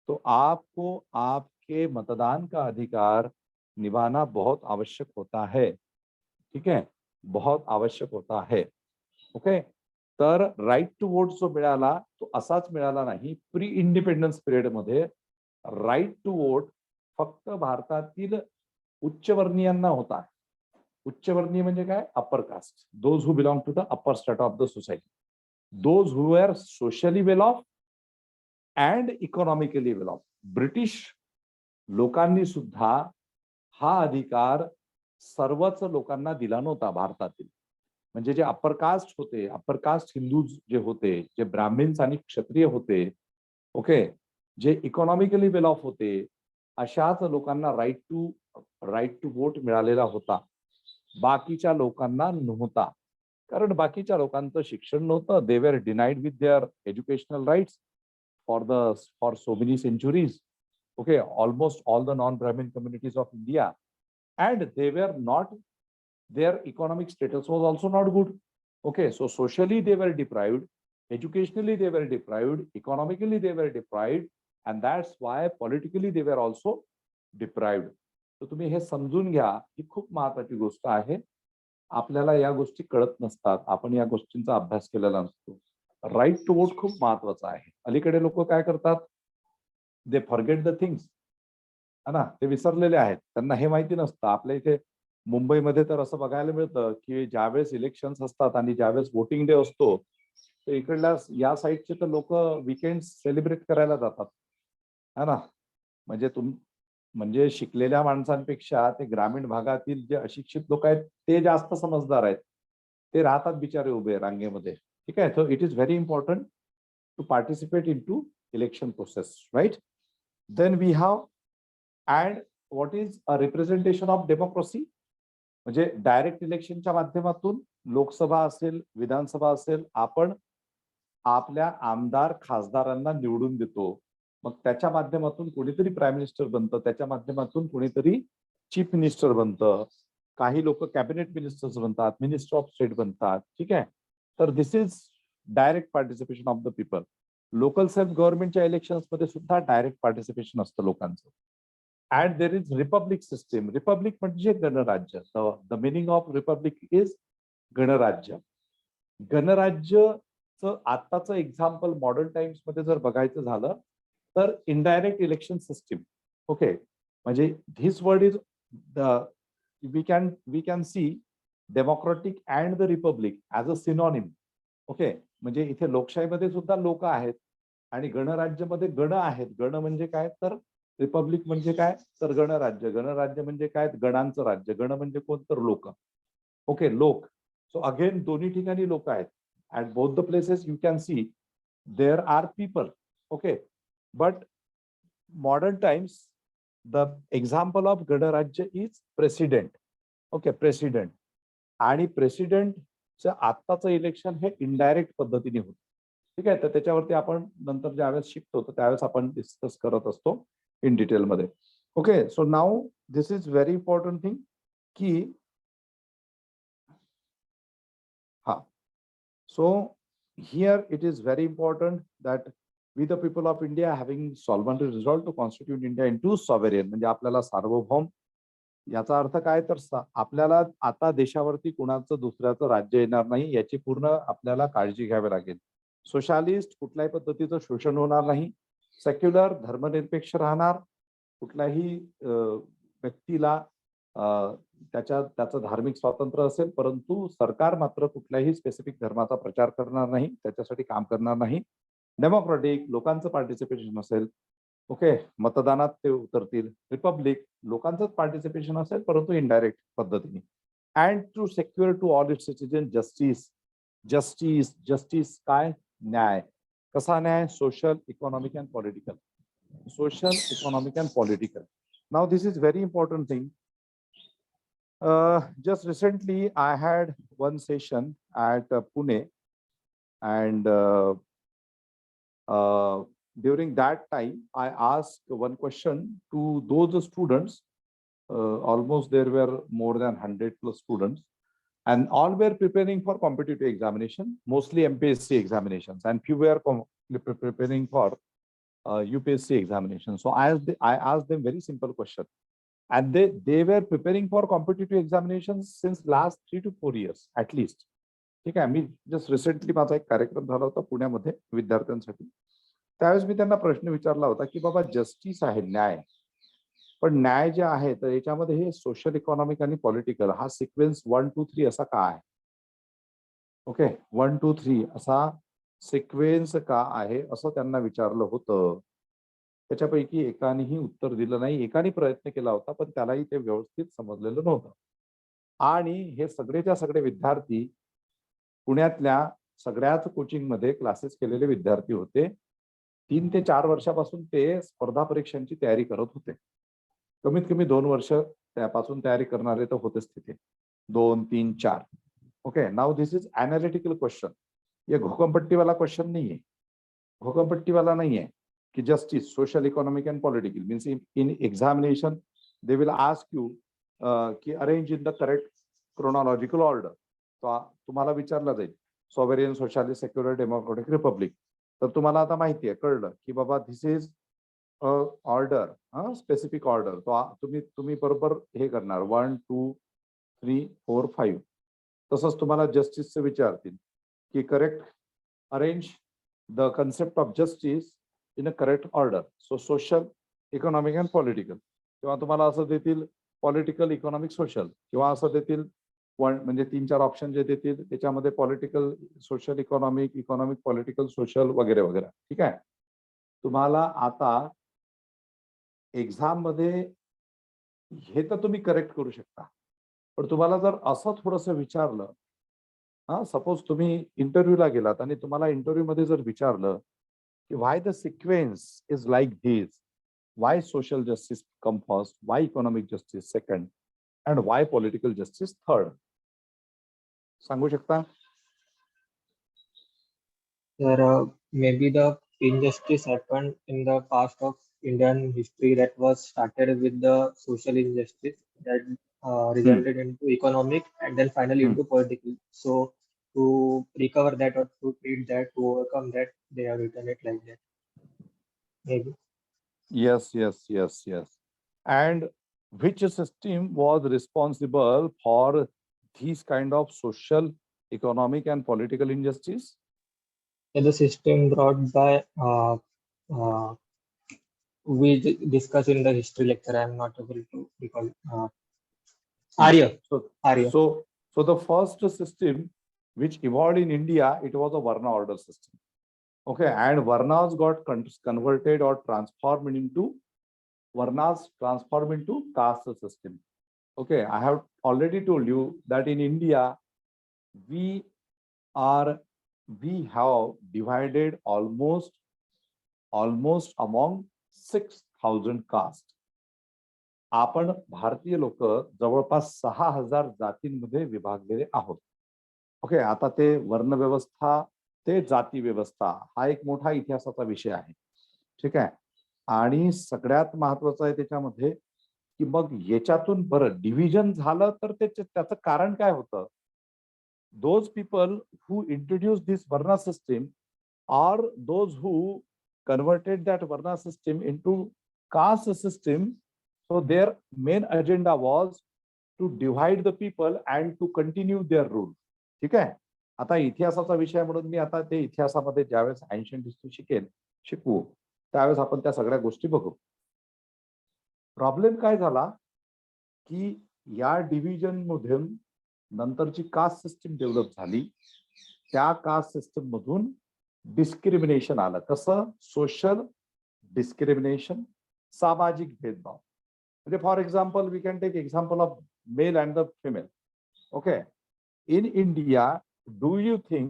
तो आपको आपके मतदान का अधिकार निभाना बहुत आवश्यक होता है. ठीक है, बहुत आवश्यक होता है. ओके, तर राइट टू वोट जो मिळाला तो असाच मिळाला नाही. प्री इंडिपेंडन्स पिरियड मध्ये राइट टू वोट फक्त भारतातील उच्चवर्णीयांना होता. उच्चवर्णीय म्हणजे काय? Upper caste, those who belong to the upper strata of the society, those who are socially well off and economically well off. British लोकांनी सुद्धा हा अधिकार सर्वच लोकांना दिला नव्हता भारतातील. म्हणजे जे अपर कास्ट होते, अपर कास्ट हिंदू जे होते, जे ब्राह्मण्स आणि क्षत्रिय होते, okay, J economically well of होते, अशाच लोकांना राइट टू वोट मिळालेला होता. बाकीच्या लोकांना नव्हता, कारण बाकीच्या लोकांचं शिक्षण नव्हतं. They were denied with their educational rights for so many centuries. Okay, almost all the non Brahmin communities of India, and they were not, their economic status was also not good. Okay, so socially they were deprived, educationally they were deprived, economically they were deprived, and that's why politically they were also deprived. So तुम्ही हे समजून घ्या, ही खूप महत्त्वाची गोष्ट आहे. आपल्याला या गोष्टी कळत नसतात, आपण या गोष्टींचा अभ्यास केलेला नसतो. राइट टू वोट खूप महत्त्वाचा आहे. अलीकडे लोक काय करतात, दे फॉरगेट द थिंग्स, है ना, ते विसरलेले आहेत, त्यांना हे माहिती नसतं. आपल्या इथे मुंबईमध्ये तर असं बघायला मिळतं की ज्यावेळेस इलेक्शन्स असतात आणि ज्यावेळेस वोटिंग डे असतो, तर इकडल्या या साईडचे तर लोक वीकेंड सेलिब्रेट करायला जातात, है ना. म्हणजे शिकलेल्या माणसांपेक्षा ते ग्रामीण भागातील जे अशिक्षित लोक आहेत ते जास्त समजदार आहेत. ते राहतात बिचारे उभे रांगेमध्ये. ठीक आहे. So it is very important to participate in to election process, right. Then we have and what is a representation of democracy. म्हणजे डायरेक्ट इलेक्शनच्या माध्यमातून लोकसभा असेल, विधानसभा असेल, आपण आपल्या आमदार खासदारांना निवडून देतो. मग त्याच्या माध्यमातून कोणीतरी प्राईम मिनिस्टर बनतं, त्याच्या माध्यमातून कोणीतरी चीफ मिनिस्टर बनतं, काही लोक कॅबिनेट मिनिस्टर्स बनतात, मिनिस्टर ऑफ स्टेट बनतात. ठीक आहे. तर this is direct participation of the people. Local self गव्हर्नमेंटच्या इलेक्शन्स मध्ये सुद्धा डायरेक्ट पार्टिसिपेशन असतं लोकांचं. And there is Republic system. Republic म्हणजे गणराज्य. The meaning of Republic is गणराज्य. गणराज्यचं आत्ताचं एक्झाम्पल मॉडर्न टाइम्स मध्ये जर बघायचं झालं तर इनडायरेक्ट इलेक्शन सिस्टीम. ओके, म्हणजे this word is we can see democratic and the republic as a synonym. Okay, म्हणजे इथे लोकशाहीमध्ये सुद्धा लोक आहेत आणि गणराज्यामध्ये गण आहेत. गण म्हणजे काय, तर रिपब्लिक म्हणजे काय, तर गणराज्य. गणराज्य म्हणजे काय, गणांचं राज्य. गण म्हणजे कोण, तर लोक. ओके, लोक. सो अगेन दोन्ही ठिकाणी लोक आहेत. At both the places you can see there are people. Okay, but modern times the example of गणराज्य इज प्रेसिडेंट. Okay, president. आणि प्रेसिडेंटचं आत्ताचं इलेक्शन हे इनडायरेक्ट पद्धतीने होतं. ठीक आहे. तर त्याच्यावरती आपण नंतर ज्यावेळेस शिकतो तर त्यावेळेस आपण डिस्कस करत असतो इन डिटेलमध्ये. Okay, so now this is very important thing की हा, सो here it is very important that we the people of India having solemnly resolved to constitute India into sovereign, म्हणजे आपल्याला सार्वभौम. याचा अर्थ काय तर आपल्याला आता देशावरती कुणाचं दुसऱ्याचं राज्य येणार नाही याची पूर्ण आपल्याला काळजी घ्यावी लागेल. सोशलिस्ट कुठल्याही पद्धतीचं शोषण होणार नाही. सेक्युलर धर्मनिरपेक्ष राहणार. कुठल्याही व्यक्तीला त्याचं धार्मिक स्वातंत्र्य असेल, परंतु सरकार मात्र कुठल्याही स्पेसिफिक धर्माचा प्रचार करणार नाही, त्याच्यासाठी काम करणार नाही. डेमोक्रॅटिक लोकांचं पार्टिसिपेशन असेल. ओके, मतदानात ते उतरतील. रिपब्लिक लोकांचंच पार्टिसिपेशन असेल परंतु इनडायरेक्ट पद्धतीने. And to secure to all its citizen justice. Justice justice काय? न्याय. कसा न्याय? Social, economic and political. Social, economic and political. Now this is very important thing. Just recently I had one session at Pune, and during that time I asked one question to those students. Almost there were more than 100 plus students, and all were preparing for competitive examination, mostly MPSC examinations, and few were preparing for UPSC examination. So I asked them very simple question. And they were preparing for competitive examinations since last 3 to 4 years at least. ठीक आहे. मी just recently माझा एक कार्यक्रम झाला होता पुण्यामध्ये विद्यार्थ्यांसाठी. त्यावेळेस मी त्यांना प्रश्न विचारला होता की बाबा जस्टिस आहे, न्याय, पण न्याय जे आहे तर याच्यामध्ये हे सोशल, इकॉनॉमिक आणि पॉलिटिकल हा सिक्वेन्स 1 2 3 असा का आहे? ओके, 1 2 3 असा सिक्वेन्स का आहे असं त्यांना विचारलं होतं. त्याच्यापैकी एकानेही उत्तर दिलं नाही. एकाने प्रयत्न केला होता पण त्यालाही ते व्यवस्थित समजलेलं नव्हतं. आणि हे सगळेच्या सगळे विद्यार्थी पुण्यातल्या सगळ्याच कोचिंगमध्ये क्लासेस केलेले विद्यार्थी होते. 3 ते 4 वर्षापासून ते स्पर्धा परीक्षांची तयारी करत होते. कमीत कमी 2 वर्ष त्यापासून तयारी करणारे तर होतेच तिथे. 2 3 4. Okay, now this is analytical question. ये घोकमपट्टीवाला क्वेश्चन नहीं है. घोकमपट्टीवाला नहीं है कि justice, social, economic and political means in examination they will ask you कि arrange in the correct chronological order. तो तुम्हाला विचारला जाईल sovereign, socialist, secular, democratic, republic. तर तुम्हाला आता माहिती आहे, कळलं की बाबा this is order, specific order. तो तुम्ही बरोबर हे करणार 1 2 3 4 5. तसंच तुम्हाला जस्टिसचे विचारतील की correct arrange the concept of justice in a correct order. So social, economic and political. किंवा तुम्हाला असं देतील पॉलिटिकल, इकॉनॉमिक, सोशल. किंवा असं देतील म्हणजे 3-4 ऑप्शन जे देतील त्याच्यामध्ये political, social, economic, political, social वगैरे वगैरे. ठीक आहे. तुम्हाला आता एक्झाम मध्ये हे तर तुम्ही करेक्ट करू शकता, पण तुम्हाला जर असं थोडंसं विचारलं, सपोज तुम्ही इंटरव्ह्यूला गेलात आणि तुम्हाला इंटरव्ह्यू मध्ये जर विचारलं की why the sequence is like this, why social justice come first, why economic justice second and why political justice third, सांगू शकता? There maybe the injustice happened in the past of Indian history that was started with the social injustice that resulted into economic and then finally into political. So to recover that or to treat that, to overcome that, they have written it like that. Maybe. Yes. And which system was responsible for these kind of social, economic and political injustice? The system brought by we discussed in the history lecture. I am not able to recall. Arya. So the first system which evolved in India, it was a Varna order system. Okay, and Varnas got converted or transformed into caste system. Okay, I have already told you that in India we have divided almost among 6,000 caste. आपण भारतीय लोक जवळपास 6,000 जातींमध्ये विभागलेले आहोत. Okay, आता ते वर्ण व्यवस्था ते जाती व्यवस्था हा एक मोठा इतिहासाचा विषय आहे. ठीक आहे. आणि सगळ्यात महत्वाचं आहे त्याच्यामध्ये की मग याच्यातून बरं डिव्हिजन झालं तर त्याचं कारण काय होतं. Those people who introduced this Varna system or those who converted that Varna system into caste system, so their main agenda was to divide the people and to continue their rule. ठीक आहे. आता इतिहासाचा विषय म्हणून मी आता ते इतिहासामध्ये ज्यावेळेस एन्शियंट हिस्ट्री शिकवू त्यावेळेस आपण त्या सगळ्या गोष्टी बघू. प्रॉब्लेम काय झाला की या डिव्हिजन मधून नंतरची कास्ट सिस्टीम डेव्हलप झाली. त्या कास्ट सिस्टीम मधून डिस्क्रिमिनेशन आलं. कसं? सोशल डिस्क्रिमिनेशन, सामाजिक भेदभाव. म्हणजे for example we can take example of male and the female. Okay. In India, do you think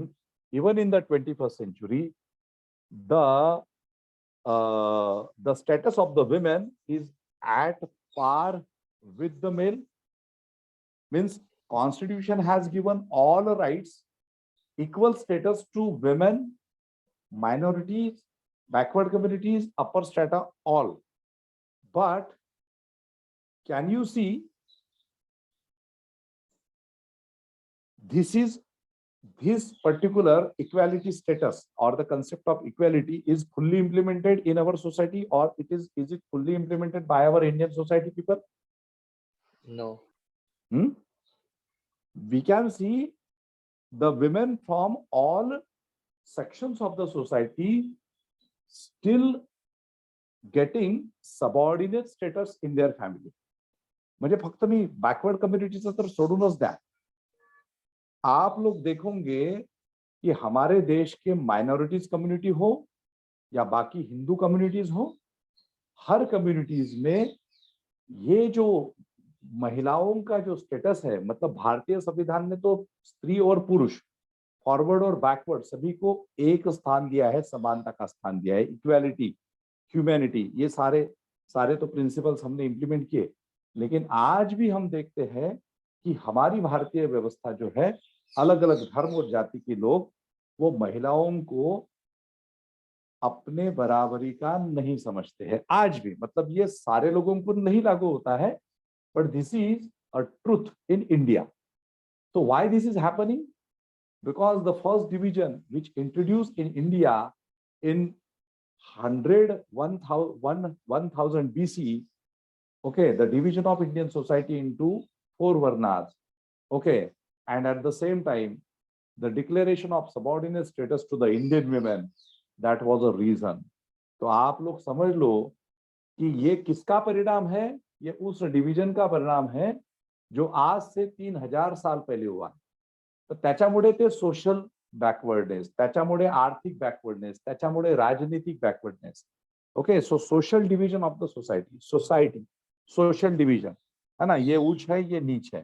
even in the 21st century, the status of the women is at par with the male? Means Constitution has given all rights, equal status to women, minorities, backward communities, upper strata, all. But can you see this particular equality status or the concept of equality is fully implemented in our society, or is it fully implemented by our Indian society people? No. We can see the women from all sections of the society still getting subordinate status in their family. म्हणजे फक्त मी backward कम्युनिटीचं तर सोडूनच द्या. आप लोग देखोगे कि हमारे देश के माइनॉरिटीज कम्युनिटी हो या बाकी हिंदू कम्युनिटीज हो, हर कम्युनिटीज में ये जो महिलाओं का जो स्टेटस है, मतलब भारतीय संविधान ने तो स्त्री और पुरुष, फॉरवर्ड और बैकवर्ड सभी को एक स्थान दिया है, समानता का स्थान दिया है, इक्वालिटी, ह्यूमैनिटी, ये सारे तो प्रिंसिपल्स हमने इंप्लीमेंट किए. लेकिन आज भी हम देखते हैं कि हमारी भारतीय व्यवस्था जो है, अलग अलग धर्म और जाति के लोग वो महिलाओं को अपने बराबरी का नहीं समझते हैं आज भी. मतलब ये सारे लोगों को नहीं लागू होता है, but this is a truth in India. So why this is happening? Because the first division which introduced in India in 1000 BC, okay, the division of Indian society into 4 varnas, okay, and at the same time the declaration of subordinate status to the Indian women, that was a reason. तो आप लोग समझ लो कि ये किसका परिणाम है? ये उस डिवीजन का परिणाम है जो आज से 3000 साल पहले हुआ. तर त्याच्यामुळे ते सोशल बॅकवर्डनेस, त्याच्यामुळे आर्थिक बॅकवर्डनेस, त्याच्यामुळे राजनीतिक backwardness. Okay. So social division of the society, social division है ना. ये ऊंच है, ये नीच है.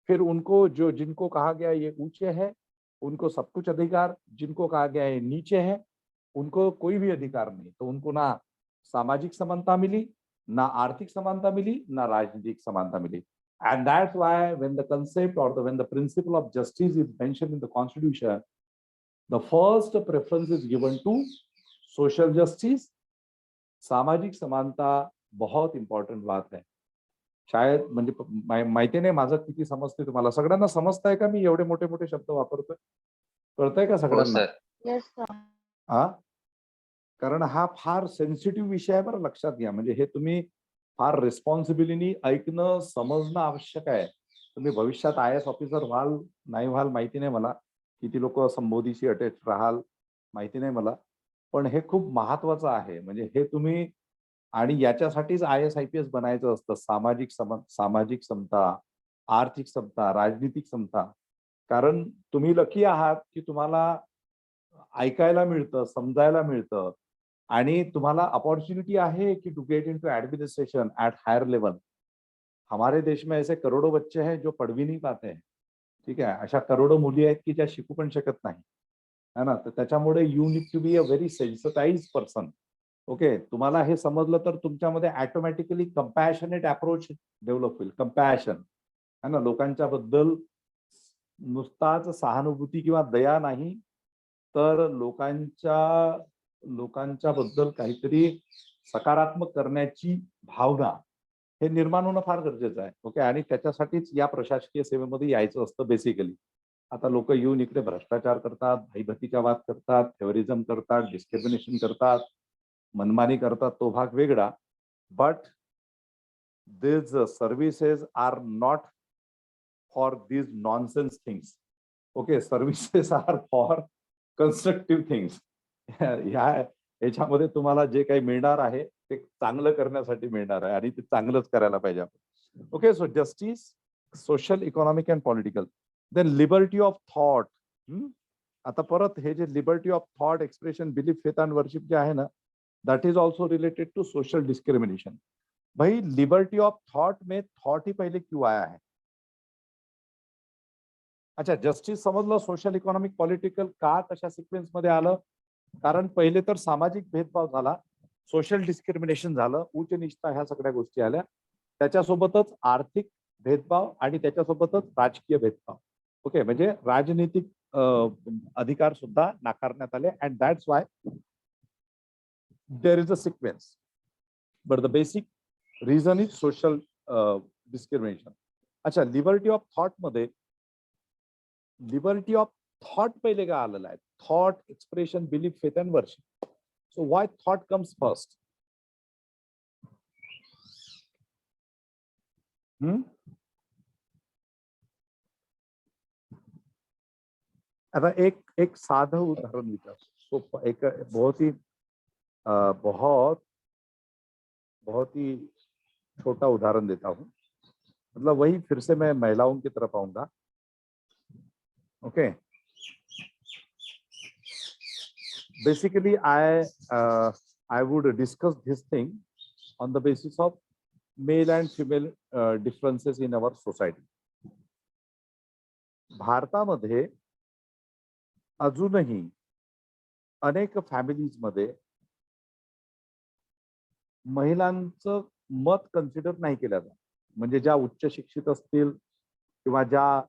फिर उनको जिनको कहा गया ये ऊंचे है, उनको सब कुछ अधिकार, जिनको कहा गया ये नीचे है, उनको कोई भी अधिकार नहीं. तो उनको ना सामाजिक समानता मिली, ना आर्थिक समानता मिली, ना राजनीतिक समानता मिली. And that's why when the concept or when the principle of justice is mentioned in the Constitution, the first preference is given to social justice. सामाजिक समानता बहुत इंपॉर्टंट बात है. शायद म्हणजे माहिती नाही माझं किती समजते तुम्हाला. सगळ्यांना समजताय का मी एवढे मोठे मोठे शब्द वापरतोय? कळतंय का सगळ्यांना? हा, कारण हा फार सेन्सिटिव्ह विषय आहे बरं, लक्षात घ्या. म्हणजे हे तुम्ही फार रिस्पॉन्सिबिलिटी ऐकणं समजणं आवश्यक आहे. तुम्ही भविष्यात IAS ऑफिसर व्हाल नाही व्हाल माहिती नाही मला, किती लोक संबोधीशी अटॅच राहाल माहिती नाही मला, पण हे खूप महत्वाचं आहे. म्हणजे हे तुम्ही, आणि याच्यासाठीच IAS IPS बनायचं असतं. सामाजिक समता, आर्थिक समता, राजनीतिक समता. कारण तुम्ही लकी आहात की तुम्हाला ऐकायला मिळतं, समजायला मिळतं, आणि तुम्हाला अपॉर्चुनिटी है कि to get into administration at higher level. हमारे देश में ऐसे करोड़ों बच्चे हैं जो पढ़ भी नहीं पाते हैं. ठीक है. अशा करोड़ों मुली आहेत की ज्या शिकू पण शकत नाही, है ना. तर त्याच्यामुळे you need to be a very sensitize person. Okay. तुम्हाला हे समजलं तर तुमच्यामध्ये ऑटोमॅटिकली कंपॅशनेट अप्रोच डेव्हलप होईल. कंपॅशन, है ना. लोकांच्या बद्दल नुसताच सहानुभूती किंवा दया नाही, तर लोकांच्या बद्दल काहीतरी सकारात्मक करण्याची भावना हे निर्माण होणं फार गरजेचं आहे. ओके, आणि त्याच्यासाठीच या प्रशासकीय सेवेमध्ये यायचं असतं बेसिकली. आता लोक येऊन इकडे भ्रष्टाचार करतात, भाईभतीचा वाद करतात, फेवरिझम करतात, डिस्क्रिमिनेशन करतात, मनमानी करतात, तो भाग वेगळा. But these services are not for these nonsense things. Okay, services are for constructive things. याच्यामध्ये तुम्हाला जे काही मिळणार आहे ते चांगलं करण्यासाठी मिळणार आहे आणि ते चांगलंच करायला पाहिजे आपण. Okay, so justice, social, economic and political. Then liberty of thought. आता परत हे जे liberty of thought, expression, belief, faith and worship जे आहे ना, that is also related to social discrimination. भाई लिबर्टी ऑफ थॉट में थॉट ही पहले क्यों आया है? अच्छा, जस्टिस समजलं, सोशल, इकॉनॉमिक, पॉलिटिकल का कशा सिक्वेन्स मध्ये आलं? कारण पहिले तर सामाजिक भेदभाव झाला, सोशल डिस्क्रिमिनेशन झालं, उच्च निष्ठा, ह्या सगळ्या गोष्टी आल्या, त्याच्यासोबतच आर्थिक भेदभाव आणि त्याच्यासोबतच राजकीय भेदभाव. ओके, म्हणजे राजनीतिक अधिकार सुद्धा नाकारण्यात आले. And that's why there is a sequence. But the basic reason is social discrimination. अच्छा, लिबर्टी ऑफ थॉट मध्ये लिबर्टी ऑफ थॉट पहिले का आलेला आहे? Thought, expression, belief, faith and worship. So why thought comes first? आता एक साधं उदाहरण विचार, तो एक बहुत ही छोटा उदाहरण देता हूं. मतलब वही फिर से मैं महिलाओं की तरफ आऊंगा. Okay, basically I would discuss this thing on the basis of male and female differences in our society. भारतामध्ये अजूनही अनेक फॅमिलीज मध्ये महिलांचं मत कन्सिडर नाही केलं जात. म्हणजे ज्या उच्च शिक्षित असतील किंवा ज्या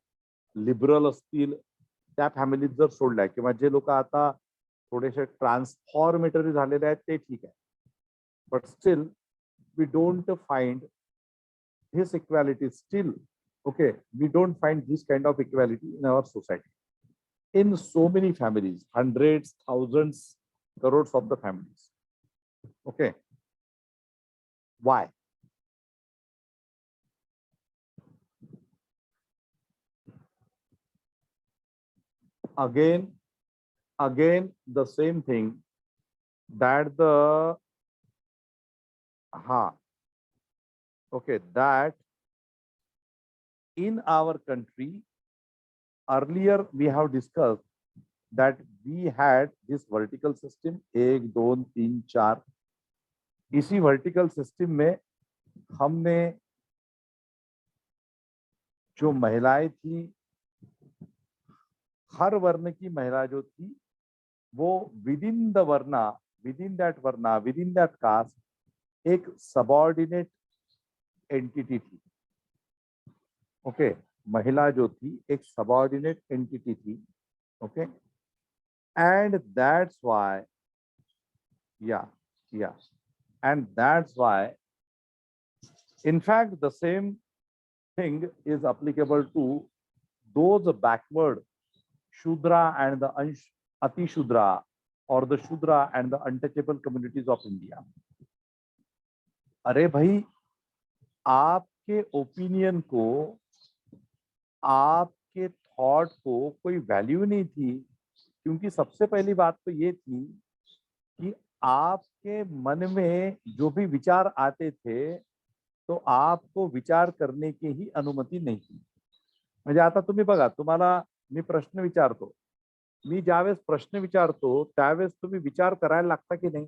लिबरल असतील त्या फॅमिलीत जर सोडल्या, किंवा जे लोक आता थोडेसे ट्रान्सफॉर्मेटरी झालेले आहेत ते ठीक आहे, but still we don't find this equality still. Okay, we don't find this kind of equality in our society. In so many families, hundreds, thousands, crores of the families. Okay, why? Again the same thing that that in our country, earlier we have discussed that we had this vertical system 1 2 3 4. इसी vertical system में हमने जो महिलाएं थी, हर वर्ण की महिला जो थी वो विदिन दैट वर्ना विदिन दैट कास्ट एक सबऑर्डिनेट एंटिटी थी. ओके, महिला जो थी एक सबऑर्डिनेट एंटिटी थी. Okay, and that's why and that's why in fact the same thing is applicable to those backward Shudra and the Ati Shudra, or the Shudra and the untouchable communities of India. अरे भाई, आपके opinion को, आपके thought को कोई value नहीं थी, क्योंकि सबसे पहली बात तो ये थी कि आपके मन में जो भी विचार आते थे तो आपको विचार करने की ही अनुमति नाही. म्हणजे आता तुम्ही बघा, तुम्हाला मी प्रश्न विचारतो, मी ज्यावेळेस प्रश्न विचारतो त्यावेळेस तुम्ही विचार करायला लागता की नाही?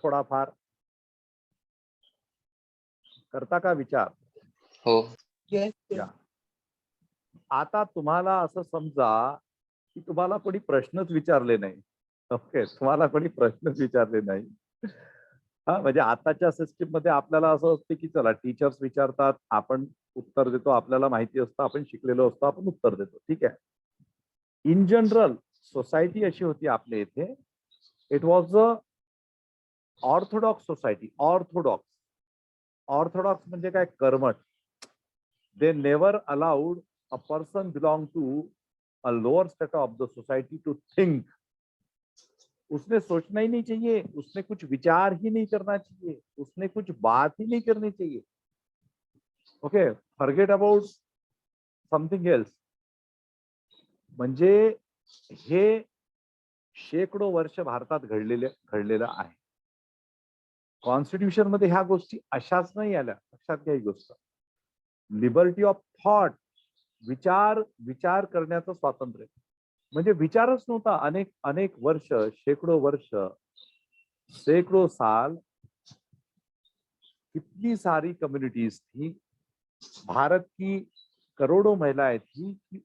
थोडाफार करता का विचार? हो. या. आता तुम्हाला असं समजा की तुम्हाला कोणी प्रश्नच विचारले नाही. ओके, तुम्हाला कोणी प्रश्नच विचारले नाही. हा, म्हणजे आताच्या सिस्टीम मध्ये आपल्याला असं असते की चला टीचर्स विचारतात, आपण उत्तर देतो, आपल्याला माहिती असतं, आपण शिकलेलो असतो, आपण उत्तर देतो, ठीक आहे. इन जनरल सोसायटी अशी होती आपल्या इथे. It was a orthodox society. Orthodox म्हणजे काय? कर्मठ. They never allowed a person belong to a lower state of the society to think. उसने सोचना ही नहीं चाहिए, उसने कुछ विचार ही नहीं करना चाहिए, उसने कुछ बात ही नहीं करनी चाहिए. Okay, forget about something else. म्हणजे हे शेकडो वर्ष भारतात घडलेलं आहे. कॉन्स्टिट्यूशन मध्ये ह्या गोष्टी अशाच नाही आल्या. लक्षात घ्या ही गोष्ट. लिबर्टी ऑफ थॉट, विचार करण्याचं स्वातंत्र्य. म्हणजे विचारच नव्हता अनेक वर्ष, शेकडो वर्ष, सैकड़ों साल. कितनी सारी कम्युनिटीज थी, भारत की करोड़ों महिलाएं थी कि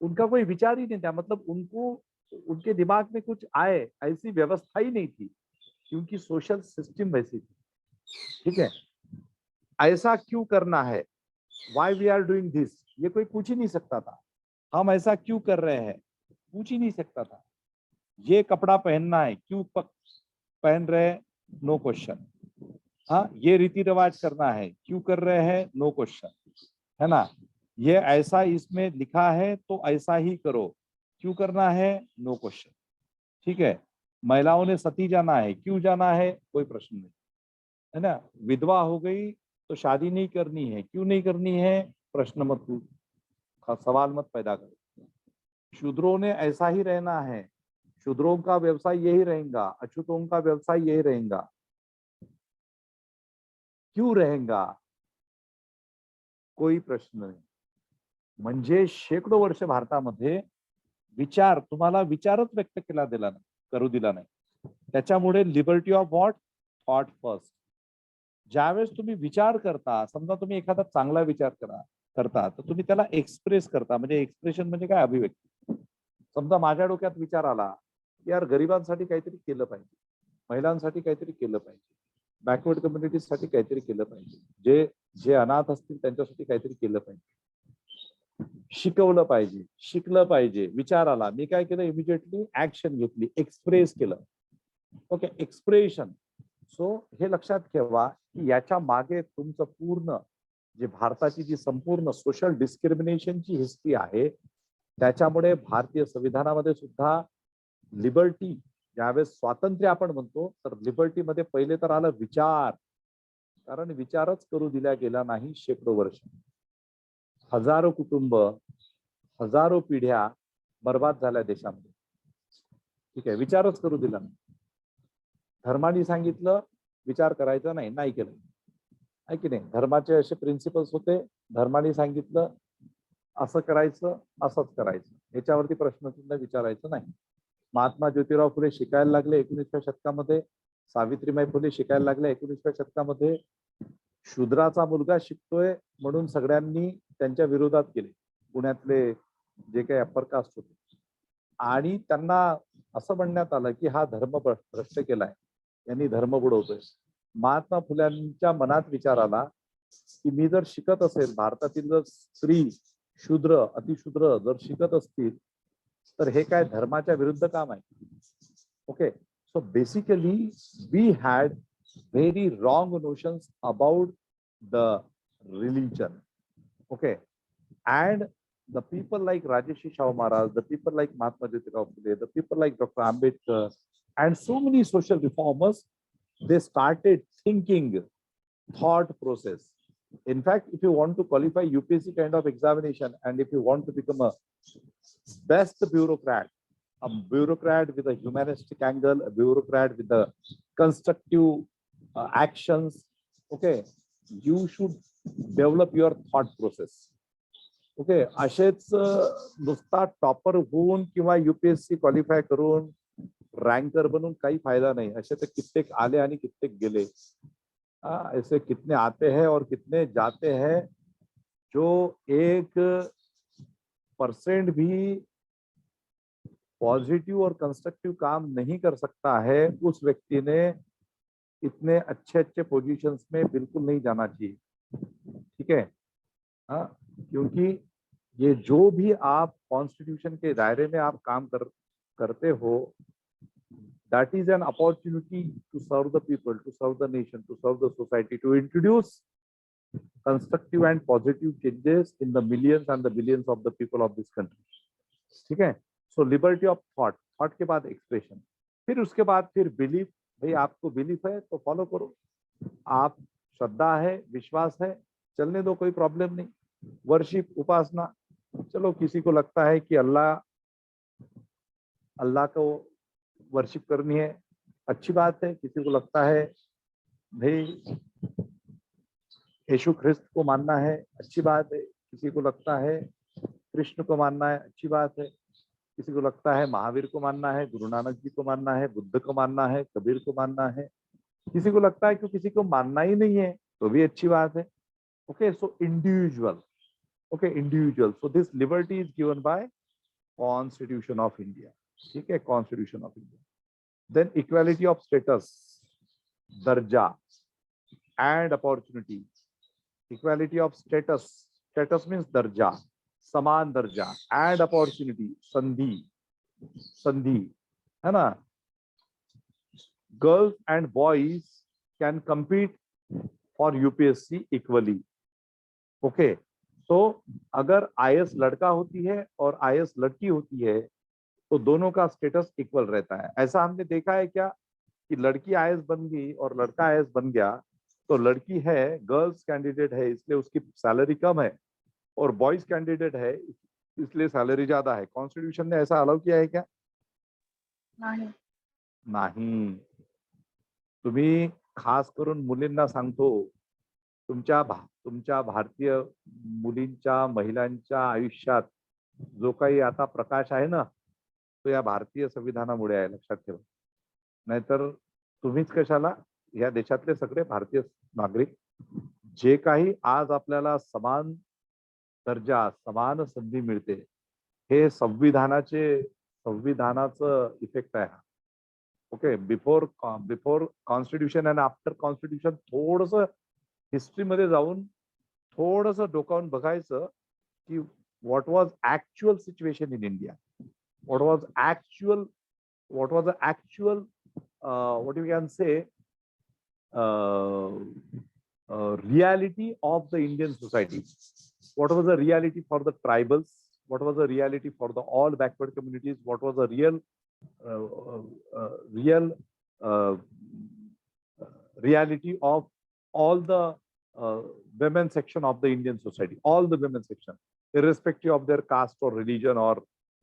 उनका कोई विचार ही नहीं था. मतलब उनके दिमाग में कुछ आए ऐसी व्यवस्था ही नहीं थी, क्योंकि सोशल सिस्टम वैसी थी. ठीक है, ऐसा क्यों करना है, why we are doing this, ये कोई पूछ ही नहीं सकता था. हम ऐसा क्यों कर रहे हैं, पूछ ही नहीं सकता था. ये कपड़ा पहनना है, क्यों पहन रहे हैं, नो क्वेश्चन. हाँ, ये रीति रिवाज करना है, क्यों कर रहे हैं, नो क्वेश्चन, है ना. ये ऐसा इसमें लिखा है तो ऐसा ही करो, क्यों करना है, नो क्वेश्चन. ठीक है, महिलाओं ने सती जाना है, क्यों जाना है, कोई प्रश्न नहीं, है ना. विधवा हो गई तो शादी नहीं करनी है, क्यों नहीं करनी है, प्रश्न मत पूछ, सवाल मत पैदा करो. शूद्रों ने ऐसा ही रहना है, शूद्रों का व्यवसाय यही रहेगा, अछूतों का व्यवसाय यही रहेगा, क्यों रहेगा, कोई प्रश्न नाही. म्हणजे शेकडो वर्ष भारतामध्ये तुम्हाला विचारच व्यक्त करू दिला नाही. त्याच्यामुळे liberty of what, thought first. ज्यावेळेस तुम्ही विचार करता, समजा तुम्ही एखादा चांगला विचार करता तर तुम्ही त्याला एक्सप्रेस करता. म्हणजे एक्सप्रेशन म्हणजे काय, अभिव्यक्ती. समजा माझ्या डोक्यात विचार आला, यार गरिबांसाठी काहीतरी केलं पाहिजे, महिलांसाठी काहीतरी केलं पाहिजे, बॅकवर्ड कम्युनिटीज साठी काहीतरी केलं पाहिजे, जे अनाथ असतील त्यांच्यासाठी काहीतरी केलं पाहिजे, शिकलं पाहिजे. विचार आला, मी काय केलं, इमिजिएटली ऍक्शन घेतली, एक्सप्रेस केलं. Okay, expression. सो हे लक्षात ठेवा की याच्या मागे तुमचं पूर्ण जे भारताची जी संपूर्ण सोशल डिस्क्रिमिनेशनची हिस्ट्री आहे, त्याच्यामुळे भारतीय संविधानामध्ये सुद्धा लिबर्टी, ज्यावेळेस स्वातंत्र्य आपण म्हणतो, तर लिबर्टी मध्ये पहिले तर आलं विचार. कारण विचारच करू दिला गेला नाही शेकडो वर्ष. हजारो कुटुंब, हजारो पिढ्या बर्बाद झाल्या देशामध्ये. ठीक आहे, विचारच करू दिला नाही. धर्माने सांगितलं विचार करायचा नाही, नाही केलं, आहे की नाही. धर्माचे असे प्रिन्सिपल्स होते, धर्माने सांगितलं असं करायचं, असंच करायचं, याच्यावरती प्रश्नचिन्ह विचारायचं नाही. महात्मा ज्योतिराव फुले शिकायला लागले 19व्या शतकामध्ये, सावित्रीबाई फुले शिकायला लागले 19व्या शतकामध्ये. शूद्राचा मुलगा शिकतोय म्हणून सगळ्यांनी त्यांच्या विरोधात केले, पुण्यातले जे काही अप्पर कास्ट होते, आणि त्यांना असं म्हणण्यात आलं की हा धर्म भ्रष्ट केलाय, यांनी धर्म बुडवतोय. महात्मा फुल्यांच्या मनात विचार आला की मी जर शिकत असेल, भारतातील जर स्त्री, शूद्र, अतिशूद्र जर शिकत असतील तर हे काय धर्माच्या विरुद्ध काम आहे. Okay, so basically we had very wrong notions about the religion. Okay, and the people like Rajarshi Shahu Maharaj, the people like Mahatma Jyotirao Phule, the people like Dr. Ambedkar, and so many social reformers, they started thinking, thought process. In fact, if you want to qualify UPSC kind of examination, and if you want to become a best bureaucrat, a bureaucrat with a humanistic angle, a bureaucrat with a constructive actions, okay, you should develop your thought process. Okay, असेच नुसता topper होऊन किंवा UPSC qualify करून ranker बनून काही फायदा नाही. असे तर कित्येक आले आणि कित्येक गेले. ऐसे कितने आते हैं और कितने जाते हैं. जो 1% भी पॉजिटिव और कंस्ट्रक्टिव काम नहीं कर सकता है, उस व्यक्ति ने इतने अच्छे पोजीशंस में बिल्कुल नहीं जाना चाहिए. ठीक है, हाँ, क्योंकि ये जो भी आप कॉन्स्टिट्यूशन के दायरे में आप काम करते हो, that is an opportunity to serve the people, to serve the nation, to serve the society, to introduce constructive and positive changes in the millions and the billions of the people of this country. ठीक है? So liberty of thought, thought के बाद expression, फिर उसके बाद फिर belief. भाई आपको belief है तो follow करो, आप श्रद्धा है, विश्वास है, चलने दो, कोई प्रॉब्लम नहीं. वर्शिप, उपासना, चलो किसी को लगता है कि अल्लाह को वर्शिप करनी है, अच्छी बात है. किसी को लगता है भाई यीशु ख्रिस्त को मानना है, अच्छी बात है. किसी को लगता है कृष्ण को मानना है, अच्छी बात है. किसी को लगता है महावीर को मानना है, गुरु नानक जी को मानना है, बुद्ध को मानना है, कबीर को मानना है. किसी को लगता है कि किसी को मानना ही नहीं है, तो भी अच्छी बात है. Okay, so individual. Okay, individual. So this liberty is given by constitution of India. ठीक है, constitution of India. Then equality of status, दर्जा and opportunity. Equality of status, status means दर्जा, समान दर्जा, एंड अपॉर्चुनिटी, संधि, संधि है ना. Girls and boys can compete for UPSC equally. Okay, तो अगर IAS लड़का होती है और IAS लड़की होती है तो दोनों का स्टेटस इक्वल रहता है. ऐसा हमने देखा है क्या कि लड़की IAS बन गई और लड़का IAS बन गया, तो लड़की है, गर्ल्स कैंडिडेट है इसलिए उसकी सैलरी कम है, और बॉयज कैंडिडेट है इसलिए सैलरी ज्यादा है. कॉन्स्टिट्यूशन ने ऐसा अलाउ किया है क्या? नाही. तुम्ही खास करून मुलींना सांगतो, तुमच्या भारतीय मुलींच्या, महिलांच्या आयुष्यात जो काही आता प्रकाश आहे ना, तो या भारतीय संविधानामुळे आहे, लक्षात ठेवा. नाहीतर तुम्हीच कशाला, या देशातले सगळे भारतीय नागरिक जे काही आज आपल्याला समान दर्जा, समान संधी मिळते, हे संविधानाचं इफेक्ट आहे. Okay, before constitution and after constitution थोडस हिस्ट्री मध्ये जाऊन थोडस डोकावून बघायचं की what was actual situation in India, what was actual what you can say reality of the Indian society. What was the reality for the tribals? What was the reality for the all backward communities? What was the reality of all the women section of the Indian society, all the women section, irrespective of their caste or religion or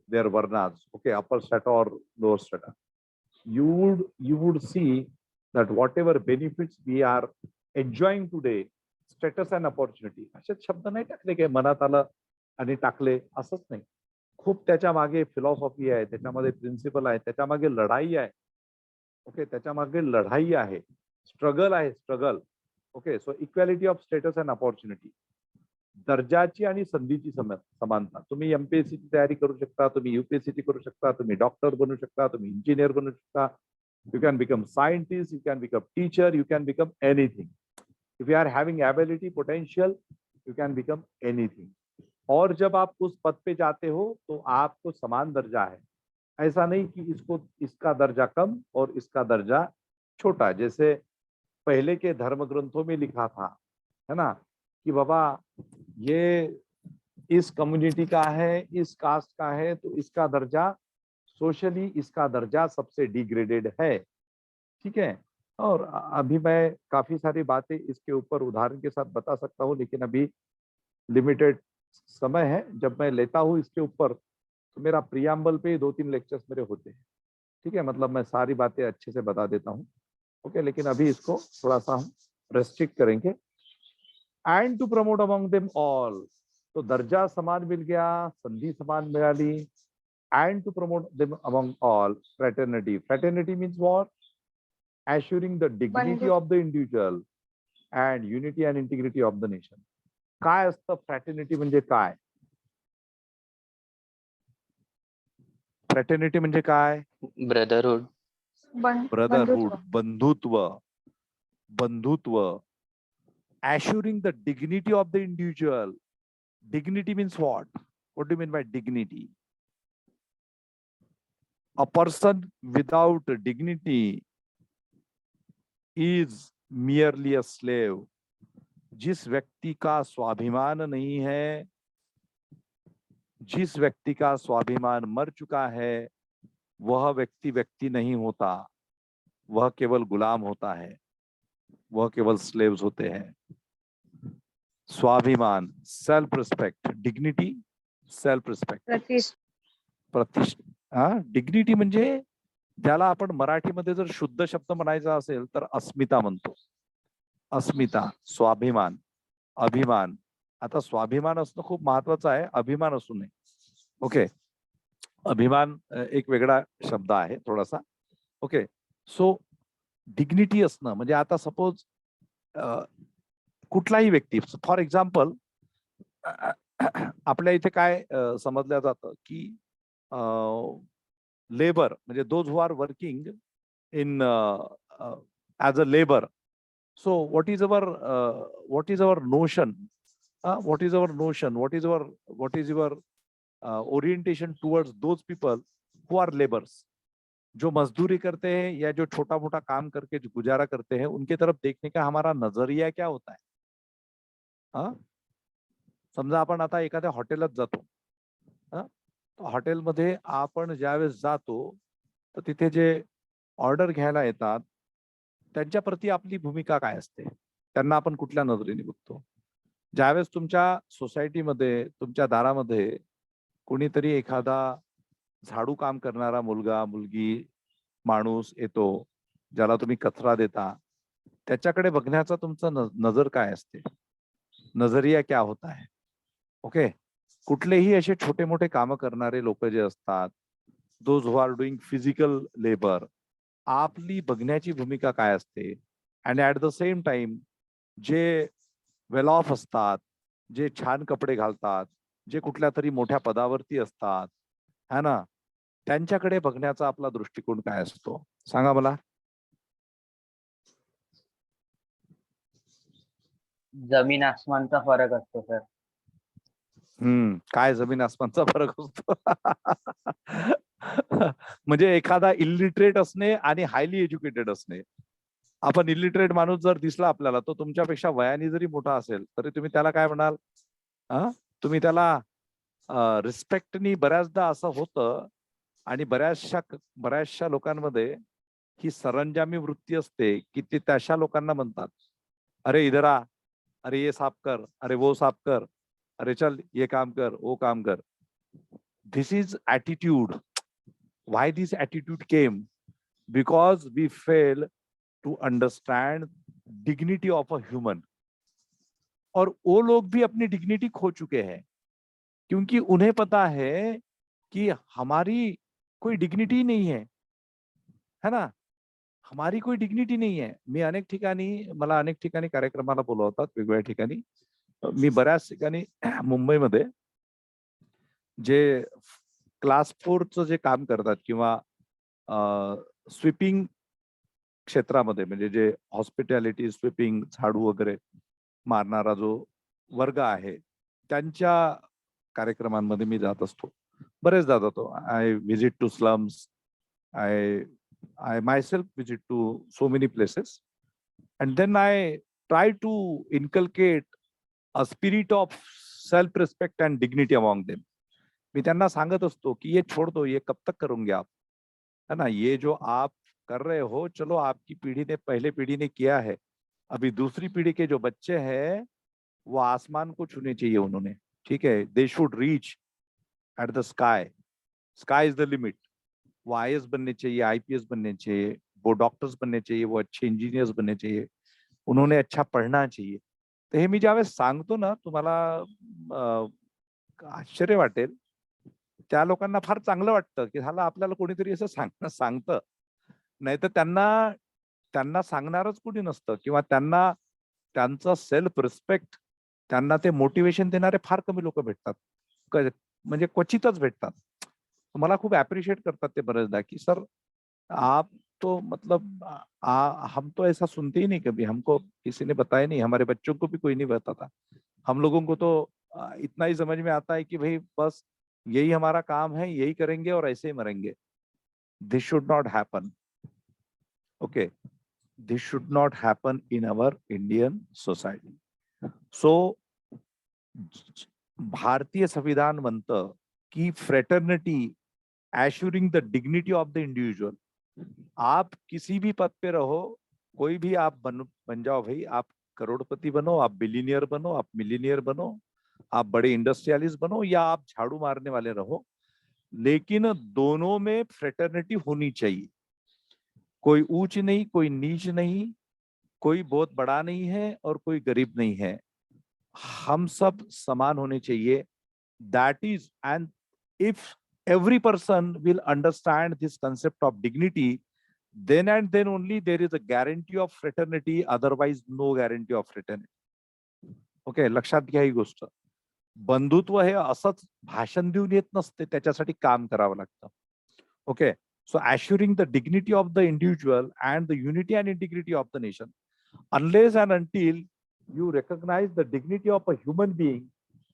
their varnas, okay, upper strata or lower strata. You would see that whatever benefits we are enjoying today, status and opportunity, असेच शब्द नाही टाकले काय मनात आलं आणि टाकले, असंच नाही. खूप त्याच्या मागे फिलॉसॉफी आहे, त्याच्यामध्ये प्रिन्सिपल आहे, त्याच्या मागे लढाई आहे. ओके, त्याच्या मागे लढाई आहे, स्ट्रगल आहे, struggle. Okay, so equality of status and opportunity, दर्जाची आणि संधीची समानता. तुम्ही MPSC ची तयारी करू शकता, तुम्ही UPSC करू शकता, तुम्ही डॉक्टर बनू शकता, तुम्ही इंजिनियर बनू शकता, you can become scientist, you can become teacher, you can become anything. If you are having ability, potential, you can become anything. और जब आप उस पद पे जाते हो तो आपको समान दर्जा है. ऐसा नहीं कि इसका दर्जा कम और इसका दर्जा छोटा. जैसे पहले के धर्म ग्रंथों में लिखा था, है ना, कि बाबा ये इस कम्युनिटी का है, इस कास्ट का है, तो इसका दर्जा सोशली, इसका दर्जा सबसे डिग्रेडेड है. ठीक है. और अभी मैं काफी सारी बातें इसके ऊपर उदाहरण के साथ बता सकता हूँ, लेकिन अभी लिमिटेड समय है. जब मैं लेता हूँ इसके ऊपर तो मेरा प्रियम्बल पे 2-3 लेक्चर्स मेरे होते हैं. ठीक है, मतलब मैं सारी बातें अच्छे से बता देता हूँ. ओके, लेकिन अभी इसको थोड़ा सा हम रेस्ट्रिक्ट करेंगे. And to promote among them all, तो दर्जा समान मिल गया, संधि समान मिळाली. And to promote them among all, fraternity. Fraternity means what? Assuring the dignity of the individual and unity and integrity of the nation. काय असतं फ्रॅटर्निटी म्हणजे काय? फ्रॅटर्निटी म्हणजे काय? Brotherhood. ब्रदरहुड, बंधुत्व. Assuring the dignity of the individual. Dignity means what? What do you mean by dignity? A person without dignity is merely a slave. जिस व्यक्ति का स्वाभिमान नहीं है, जिस व्यक्ति का स्वाभिमान मर चुका है, वह व्यक्ति व्यक्ति नहीं होता, वह केवल गुलाम होता है, वह केवल स्लेव्स होते हैं. स्वाभिमान, self respect, dignity, self respect, प्रतिष्ठा. डिग्निटी म्हणजे ज्याला आपण मराठीमध्ये जर शुद्ध शब्द म्हणायचा असेल तर अस्मिता म्हणतो. अस्मिता, स्वाभिमान, अभिमान. आता स्वाभिमान असणं खूप महत्वाचं आहे, अभिमान असू नये. ओके, अभिमान एक वेगळा शब्द आहे थोडासा. ओके, सो डिग्निटी असणं म्हणजे आता सपोज कुठलाही व्यक्ती, फॉर एक्झाम्पल आपल्या इथे काय समजलं जातं की लेबर म्हणजे those who are working in as a labour. So what is our notion? What is our notion? What is your orientation towards those people who are laborers? जो मजदूरी करते हैं या जो छोटा मोटा काम करके जो गुजारा करते हैं, उनके तरफ देखने का हमारा नजरिया क्या होता है? समजा आपण आता एखाद्या हॉटेलात जातो, हॉटेलमध्ये आपण ज्यावेळेस जातो तर तिथे जे ऑर्डर घ्यायला येतात त्यांच्या प्रती आपली भूमिका काय असते, त्यांना आपण कुठल्या नजरेने बघतो. ज्यावेळेस तुमच्या सोसायटीमध्ये, तुमच्या दारामध्ये कोणीतरी एखादा झाडू काम करणारा मुलगा, मुलगी, माणूस येतो, ज्याला तुम्ही कचरा देता, त्याच्याकडे बघण्याचा तुमचा नजर काय असते, नजरिया क्या होता है? ओके, कुठलेही असे छोटे मोठे काम करणारे लोक जे असतात, those who are doing physical labour, आपली बघण्याची भूमिका काय असते? And at the same time जे वेल ऑफ असतात, जे छान कपडे घालतात, जे कुठल्या तरी मोठ्या पदावरती असतात, है ना, त्यांच्याकडे बघण्याचा आपला दृष्टिकोन काय असतो सांगा मला. जमीन आसमानचा फरक असतो सर. काय जमीन आसमानचा फरक असतो? म्हणजे एखादा इलिटरेट असणे आणि हायली एज्युकेटेड असणे. आपण इलिटरेट माणूस जर दिसला आपल्याला, तो तुमच्यापेक्षा वयाने जरी मोठा असेल तरी तुम्ही त्याला काय म्हणाल? तुम्ही त्याला रिस्पेक्टनी, बऱ्याचदा असं होतं आणि बऱ्याचशा लोकांमध्ये ही सरंजामी वृत्ती असते की ते तशा लोकांना म्हणतात, अरे इधर आ, अरे ये साफ कर, अरे वो साफ कर, अरे चल ये काम कर, वो काम कर. This is attitude. Why this attitude came? Because we fail to understand dignity of a human. और वो लोग भी अपनी डिग्निटी खो चुके हैं क्योंकि उन्हें पता है कि हमारी कोई डिग्निटी नहीं है ना, हमारी कोई डिग्निटी नहीं है. मला अनेक ठिकाणी कार्यक्रमाला बोलवतात, वेगवेगळ्या ठिकाणी. मी बऱ्याच ठिकाणी मुंबईमध्ये जे क्लास 4चं जे काम करतात किंवा स्वीपिंग क्षेत्रामध्ये, म्हणजे जे हॉस्पिटॅलिटी, स्वीपिंग, झाडू वगैरे मारणारा जो वर्ग आहे, त्यांच्या कार्यक्रमांमध्ये मी जात असतो, बरेचदा जातो. I visit to slums, I myself visit to so many places, and then I try to inculcate a spirit of self-respect and dignity among them. मी त्यांना सांगत असतो की ये छोड़ दो, ये कब तक करोगे आप, है ना, ये जो आप कर रहे हो, चलो आपकी पीढ़ी ने, पहले पीढ़ी ने किया है, अभी दूसरी पीढ़ी के जो बच्चे हैं वो आसमान को छूने चाहिए उन्होंने, ठीक है, they should reach at the sky, sky is the limit. वो IAS बनने चाहिए, IPS बनने चाहिए, वो डॉक्टर्स बनने चाहिए, वो अच्छे इंजिनियर्स बनने चाहिए, उन्होंने अच्छा पढ़ना चाहिए. तर हे मी ज्यावेळेस सांगतो ना, तुम्हाला आश्चर्य वाटेल, त्या लोकांना फार चांगलं वाटतं की ह्याला आपल्याला कोणीतरी असं सांगतं. नाही तर त्यांना सांगणारच कोणी नसतं, किंवा त्यांना त्यांचा सेल्फ रिस्पेक्ट, त्यांना ते मोटिवेशन देणारे फार कमी लोक भेटतात, म्हणजे क्वचितच भेटतात. मला खूप अप्रिशिएट करतात ते बरेचदा की सर आप तो मतलब हम तो ऐसा सुनते ही नहीं कभी, हमको किसी ने बताया नहीं, हमारे बच्चों को भी कोई नहीं बताता, हम लोगों को तो इतना ही समझ में आता है कि भाई बस यही हमारा काम है, यही करेंगे और ऐसे ही मरेंगे. This should not happen. Okay, this should not happen in our Indian society. So भारतीय संविधान म्हणतं की fraternity assuring the dignity of the individual. आप किसी भी पद पे रहो, कोई भी आप बन जाओ भाई, आप करोड़पति बनो, आप बिलियनियर बनो, आप मिलियनियर बनो, आप बड़े इंडस्ट्रियलिस्ट बनो, या आप झाड़ू मारने वाले रहो, लेकिन दोनों में फ्रेटर्निटी होनी चाहिए. कोई ऊंच नहीं, कोई नीच नहीं, कोई बहुत बड़ा नहीं है और कोई गरीब नहीं है. हम सब समान होने चाहिए. That is, and if every person will understand this concept of dignity, then and then only there is a guarantee of fraternity, otherwise no guarantee of fraternity. Okay, लक्षात घ्या ही गोष्ट. बंधुत्व हे असंच भाषण देऊन येत नसते, त्याच्यासाठी काम करावं लागतं. Okay, so assuring the dignity of the individual and the unity and integrity of the nation, unless and until you recognize the dignity of a human being,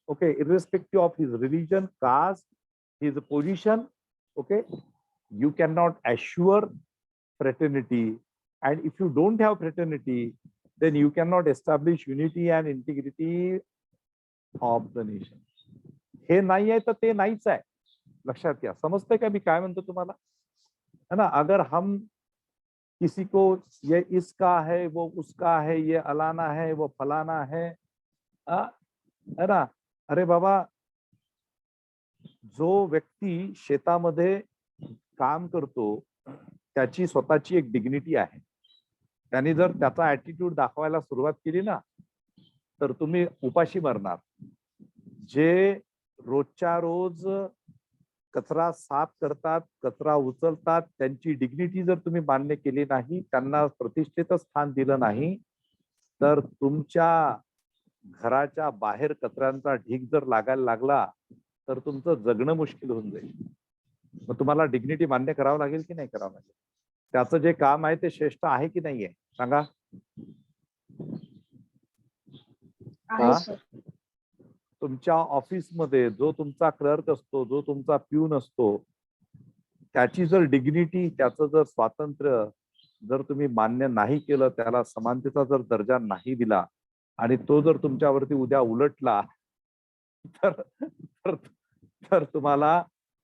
okay, irrespective of his religion, caste, his position, okay, you cannot assure fraternity. And if you don't have fraternity, then you cannot establish unity and integrity of the nation. हे नाही आहे तर ते नाहीच आहे. लक्षात घ्या. समजतंय का मी काय म्हणतो तुम्हाला? है ना. अगर हम किसी को ये इसका है, वो उसका है, ये अलाना है, वो फलाना है ना. अरे बाबा, जो व्यक्ती शेतामध्ये काम करतो त्याची स्वतःची एक डिग्निटी आहे. त्याने जर त्याचा ऍटिट्यूड दाखवायला सुरुवात केली ना, तर तुम्ही उपाशी मरणार. जे रोजच्या रोज कचरा साफ करतात, कचरा उचलतात, त्यांची डिग्निटी जर तुम्ही मान्य केली नाही, त्यांना प्रतिष्ठेचं स्थान दिलं नाही, तर तुमच्या घराच्या बाहेर कचऱ्यांचा ढीग जर लागायला लागला तर तुमचं जगणं मुश्किल होऊन जाईल. मग तुम्हाला डिग्निटी मान्य करावं लागेल की नाही करावं लागेल? त्याचं जे काम आहे ते श्रेष्ठ आहे की नाहीये सांगा. तुमच्या ऑफिसमध्ये जो तुमचा क्लर्क असतो, जो तुमचा प्यून असतो, त्याची जर डिग्निटी, त्याचं जर स्वातंत्र्य जर तुम्ही मान्य नाही केलं, त्याला समानतेचा जर दर्जा नाही दिला आणि तो जर तुमच्यावरती उद्या उलटला तर तुम्हाला,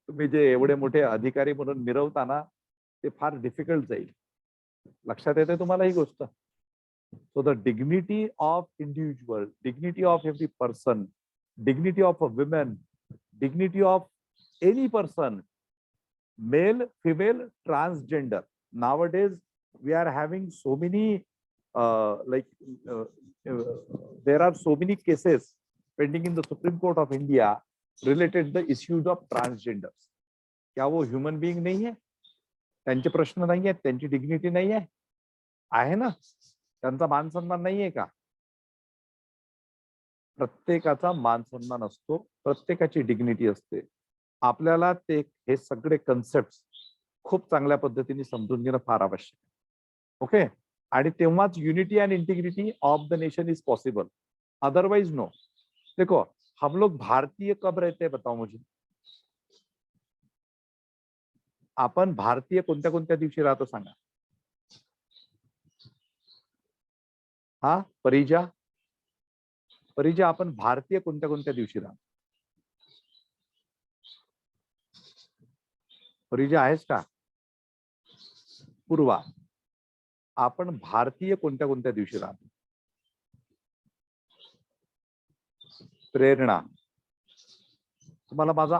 तुम्ही जे एवढे मोठे अधिकारी म्हणून मिरवताना ते फार डिफिकल्ट जाईल. लक्षात येते तुम्हाला ही गोष्ट? So the dignity of individual, dignity of every person, dignity of a woman, dignity of any person, male, female, transgender. Nowadays we are having so many there are so many cases pending in the Supreme Court of India related to the issues of transgenders. क्या वो human being नहीं है? त्यांचे प्रश्न नाही आहेत, त्यांची dignity नाही आहे ना? त्यांचा मान सन्मान नाही आहे का? प्रत्येकाचा मान सन्मान असतो, प्रत्येकाची डिग्निटी असते. आपल्याला ते हे सगळे कन्सेप्ट खूप चांगल्या पद्धतीने समजून घेणं फार आवश्यक आहे. ओके, आणि तेव्हाच unity and integrity of the nation is possible, otherwise no. देखो, हम लोग भारतीय कब रहते हैं बताओ मुझे. आपण भारतीय कोणत्या कोणत्या दिवशी राहतो सांगा. हा परिजा, परिजा, आपण भारतीय कोणत्या कोणत्या दिवशी राहतो? परिजा आहेस का? पूर्वा, आपण भारतीय कोणत्या कोणत्या दिवशी राहतो? प्रेरणा, तुम्हाला माझा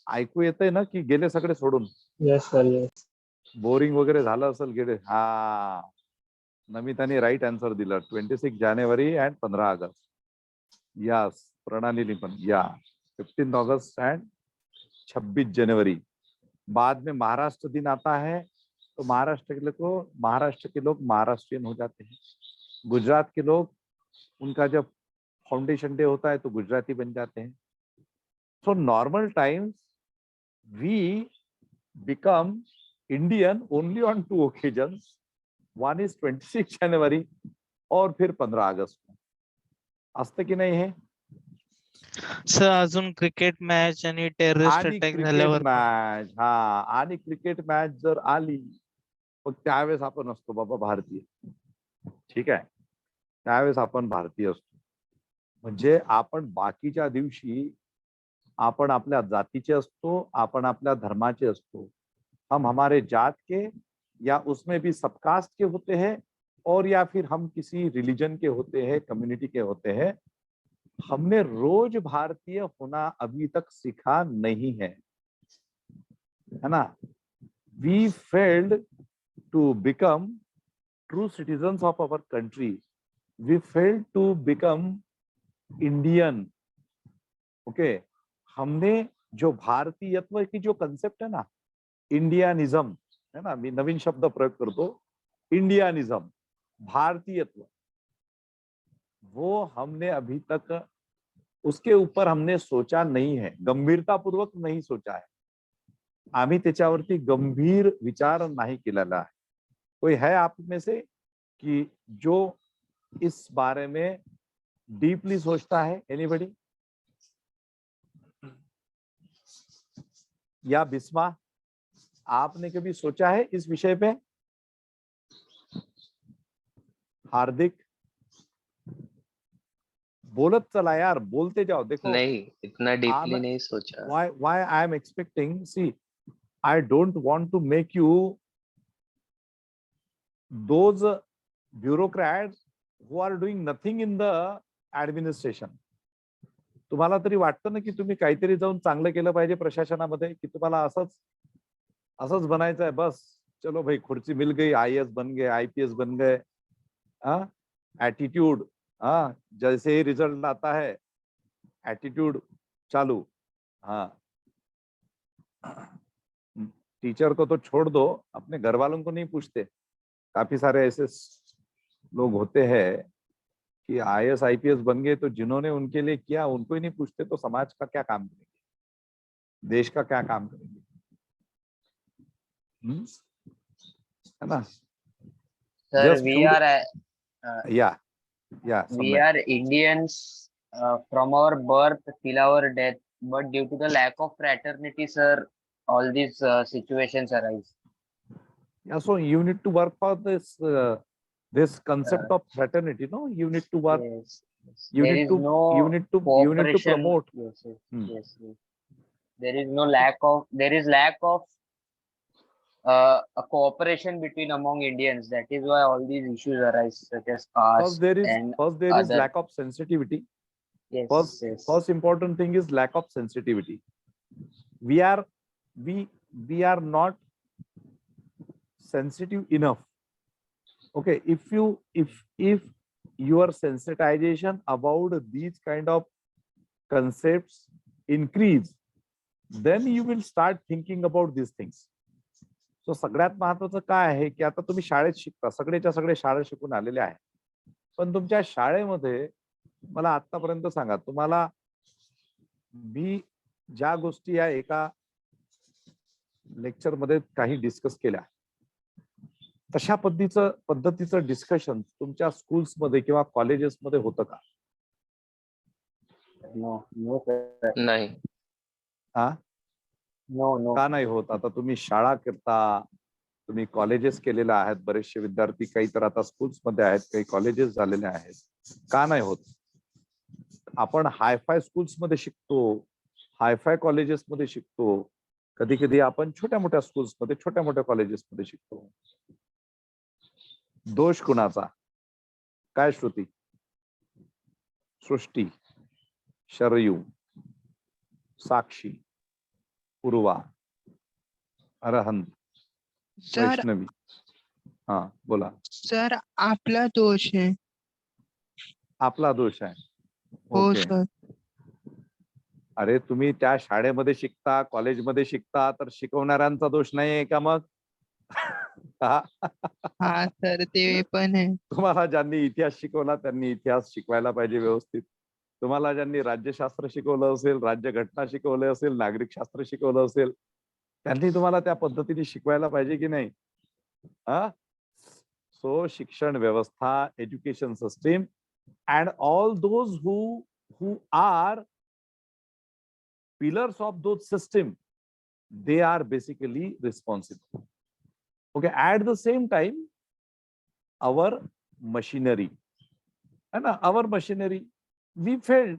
ऐकू येतंय ना की गेले सगळे सोडून? Yes sir, yes. बोरिंग वगैरे झालं असेल गेले. हा, नमिताने राईट आन्सर दिला. 26 जानेवारी अँड 15 ऑगस्ट. यस, प्रणाली पण या 15 अगस्त एंड 26 जनवरी. बाद में महाराष्ट्र दिन आता है तो महाराष्ट्र के लोग महाराष्ट्रियन हो जाते हैं. गुजरात के लोग, उनका जब फाउंडेशन डे होता है तो गुजराती बन जाते हैं. So normal times we become Indian only on 2 occasions. One is 26 जनवरी और फिर 15 अगस्त. असतं की नाही हे? सर अजून क्रिकेट मॅच आणि टेररिस्ट आणि अटॅक क्रिकेट झाल्यावर मॅच, हा, आणि क्रिकेट मॅच जर आली मग त्यावेळेस आपण असतो बाबा भारतीय. ठीक आहे, त्यावेळेस आपण भारतीय असतो. म्हणजे आपण बाकीच्या दिवशी आपण आपल्या जातीचे असतो, आपण आपल्या धर्माचे असतो. हम हमारे जात के या उसमें भी सबकास्ट के होते हैं, और या फिर हम किसी रिलीजन के होते हैं, कम्युनिटी के होते हैं. हमने रोज भारतीय होना अभी तक सीखा नहीं है ना. We failed to become true citizens of our country. We failed to become Indian. Okay, हमने जो भारतीयत्व की जो कंसेप्ट है ना, इंडियनिज्म है ना, मी नवीन शब्द प्रयोग करतो, इंडियनिज्म, भारतीयत्व, वो हमने अभी तक उसके ऊपर हमने सोचा नहीं है, गंभीरता पूर्वक नहीं सोचा है. आम्ही त्याच्यावरती गंभीर विचार नाही केलेला आहे. कोई है आप में से कि जो इस बारे में डीपली सोचता है? एनीबडी? या बिस्मा, आपने कभी सोचा है इस विषय पे? हार्दिक, बोलत चला यार, बोलते जाओ. देखो, नहीं, इतना डीपली नहीं सोचा. why I am expecting, see, I don't want to make you those bureaucrats who are doing nothing in the administration. तुम्हाला तरी वाटतं ना की तुम्ही काहीतरी जाऊन चांगलं केलं पाहिजे प्रशासनामध्ये, की तुम्हाला असंच बनायचं आहे बस, चलो भाई खुर्ची मिल गई, IAS बन गए, IPS बन गए. हाँ, एटीट्यूड, हाँ, जैसे ही रिजल्ट आता है एटीट्यूड चालू. हाँ, टीचर को तो छोड़ दो, अपने घर वालों को नहीं पूछते. काफी सारे ऐसे लोग होते हैं कि IAS IPS बन गए तो जिन्होंने उनके लिए किया उनको ही नहीं पूछते, तो समाज का क्या काम करेंगे, देश का क्या काम करेंगे? है ना. Sir, Just we are Indians from our birth till our death, but due to the lack of fraternity, sir, all these situations arise. Yeah, so you need to work for this concept of fraternity, no? You need to work. Yes, yes. You There need is to no you need to cooperation. promote. Yes, yes. There is lack of a cooperation between among Indians. That is why all these issues arise, such as caste and There is other. lack of sensitivity. Yes, yes. First important thing is lack of sensitivity. We are not sensitive enough. Okay, if your sensitization about these kind of concepts increase, then you will start thinking about these things. So सगळ्यात महत्त्वाचं काय आहे की आता तुम्ही शाळेत शिकता, सगळेच्या सगळे शाळा शिकून आलेले आहेत, पण तुमच्या शाळेमध्ये मला आतापर्यंत सांगा, तुम्हाला मी ज्या गोष्टी या एका लेक्चर मध्ये काही डिस्कस केल्या, तशा पद्धतीचं डिस्कशन तुमच्या स्कूल्स मध्ये किंवा कॉलेजेस मध्ये होतं का? No, sir. नहीं. हा, No. का नाही होत? आता तुम्ही शाळा करता, तुम्ही कॉलेजेस केलेले आहेत, बरेचसे विद्यार्थी काही तर आता स्कूल्स मध्ये आहेत, काही कॉलेजेस झालेले आहेत, का नाही होत? आपण हायफाय स्कूल्स मध्ये शिकतो, हायफाय कॉलेजेस मध्ये शिकतो, कधी कधी आपण छोट्या मोठ्या स्कूल्स मध्ये, छोट्या मोठ्या कॉलेजेस मध्ये शिकतो. दोष कुणाचा? काय श्रुती? सृष्टी, शरयू, साक्षी, पूर्वा, अरहंत, सर वैष्णवी. हा, बोला. सर आपला दोष आहे. आपला दोष आहे? हो ओके. सर. अरे तुम्ही त्या शाळेमध्ये शिकता, कॉलेजमध्ये शिकता, तर शिकवणाऱ्यांचा दोष नाहीये का मग? हा सर, ते पण आहे. तुम्हाला ज्यांनी इतिहास शिकवला त्यांनी इतिहास शिकवायला पाहिजे व्यवस्थित. तुम्हाला ज्यांनी राज्यशास्त्र शिकवलं असेल, राज्यघटना शिकवलं असेल, नागरिकशास्त्र शिकवलं असेल, त्यांनी तुम्हाला त्या पद्धतीने शिकवायला पाहिजे की नाही? सो शिक्षण व्यवस्था, education system, and all those who are pillars of those system, they are basically responsible. Okay, at the same time, our machinery, है ना, our machinery, we failed,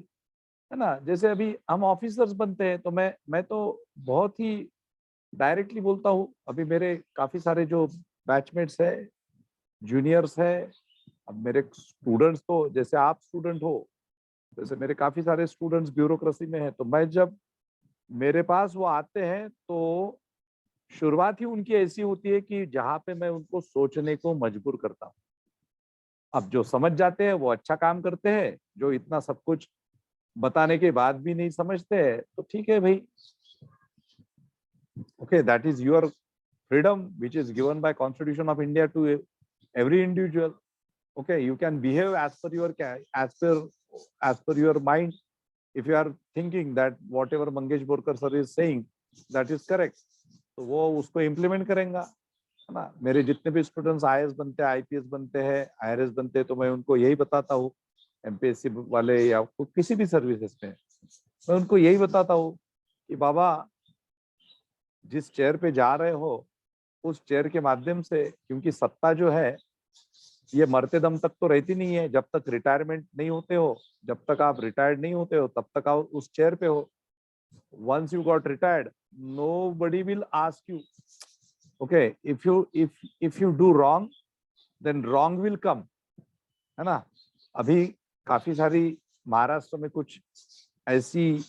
है ना. जैसे अभी हम ऑफिसर्स बनते हैं तो मैं तो बहुत ही डायरेक्टली बोलता हूँ. अभी मेरे काफी सारे जो बैचमेट्स है, जूनियर्स है, अब मेरे स्टूडेंट्स, तो जैसे आप स्टूडेंट हो, जैसे मेरे काफी सारे स्टूडेंट्स ब्यूरोक्रेसी में है, तो मैं जब मेरे पास वो आते हैं तो शुरुआत ही उनकी ऐसी होती है कि जहां पे मैं उनको सोचने को मजबूर करता हूँ. अब जो समझ जाते हैं वो अच्छा काम करते हैं, जो इतना सब कुछ बताने के बाद भी नहीं समझते हैं तो ठीक है भाई. Okay, that is your freedom, which is given by Constitution of India to every individual. Okay, you can behave as per your mind. If you are thinking that whatever Mangesh Borkar sir is saying, that is correct, तो वो उसको implement करेंगा, है ना. मेरे जितने भी students IAS बनते हैं, IPS बनते हैं, IRS बनते हैं, तो मैं उनको यही बताता हूँ, MPSC वाले या किसी भी सर्विसेज में, मैं उनको यही बताता हूँ कि बाबा, जिस चेयर पे जा रहे हो उस चेयर के माध्यम से, क्योंकि सत्ता जो है ये मरते दम तक तो रहती नहीं है. जब तक रिटायरमेंट नहीं होते हो, जब तक आप रिटायर्ड नहीं होते हो, तब तक आप उस चेयर पे हो. Once you got retired, nobody will ask you. Okay, if you do wrong, then wrong will come, है ना. अभी काफी सारी महाराष्ट्र में कुछ ऐसी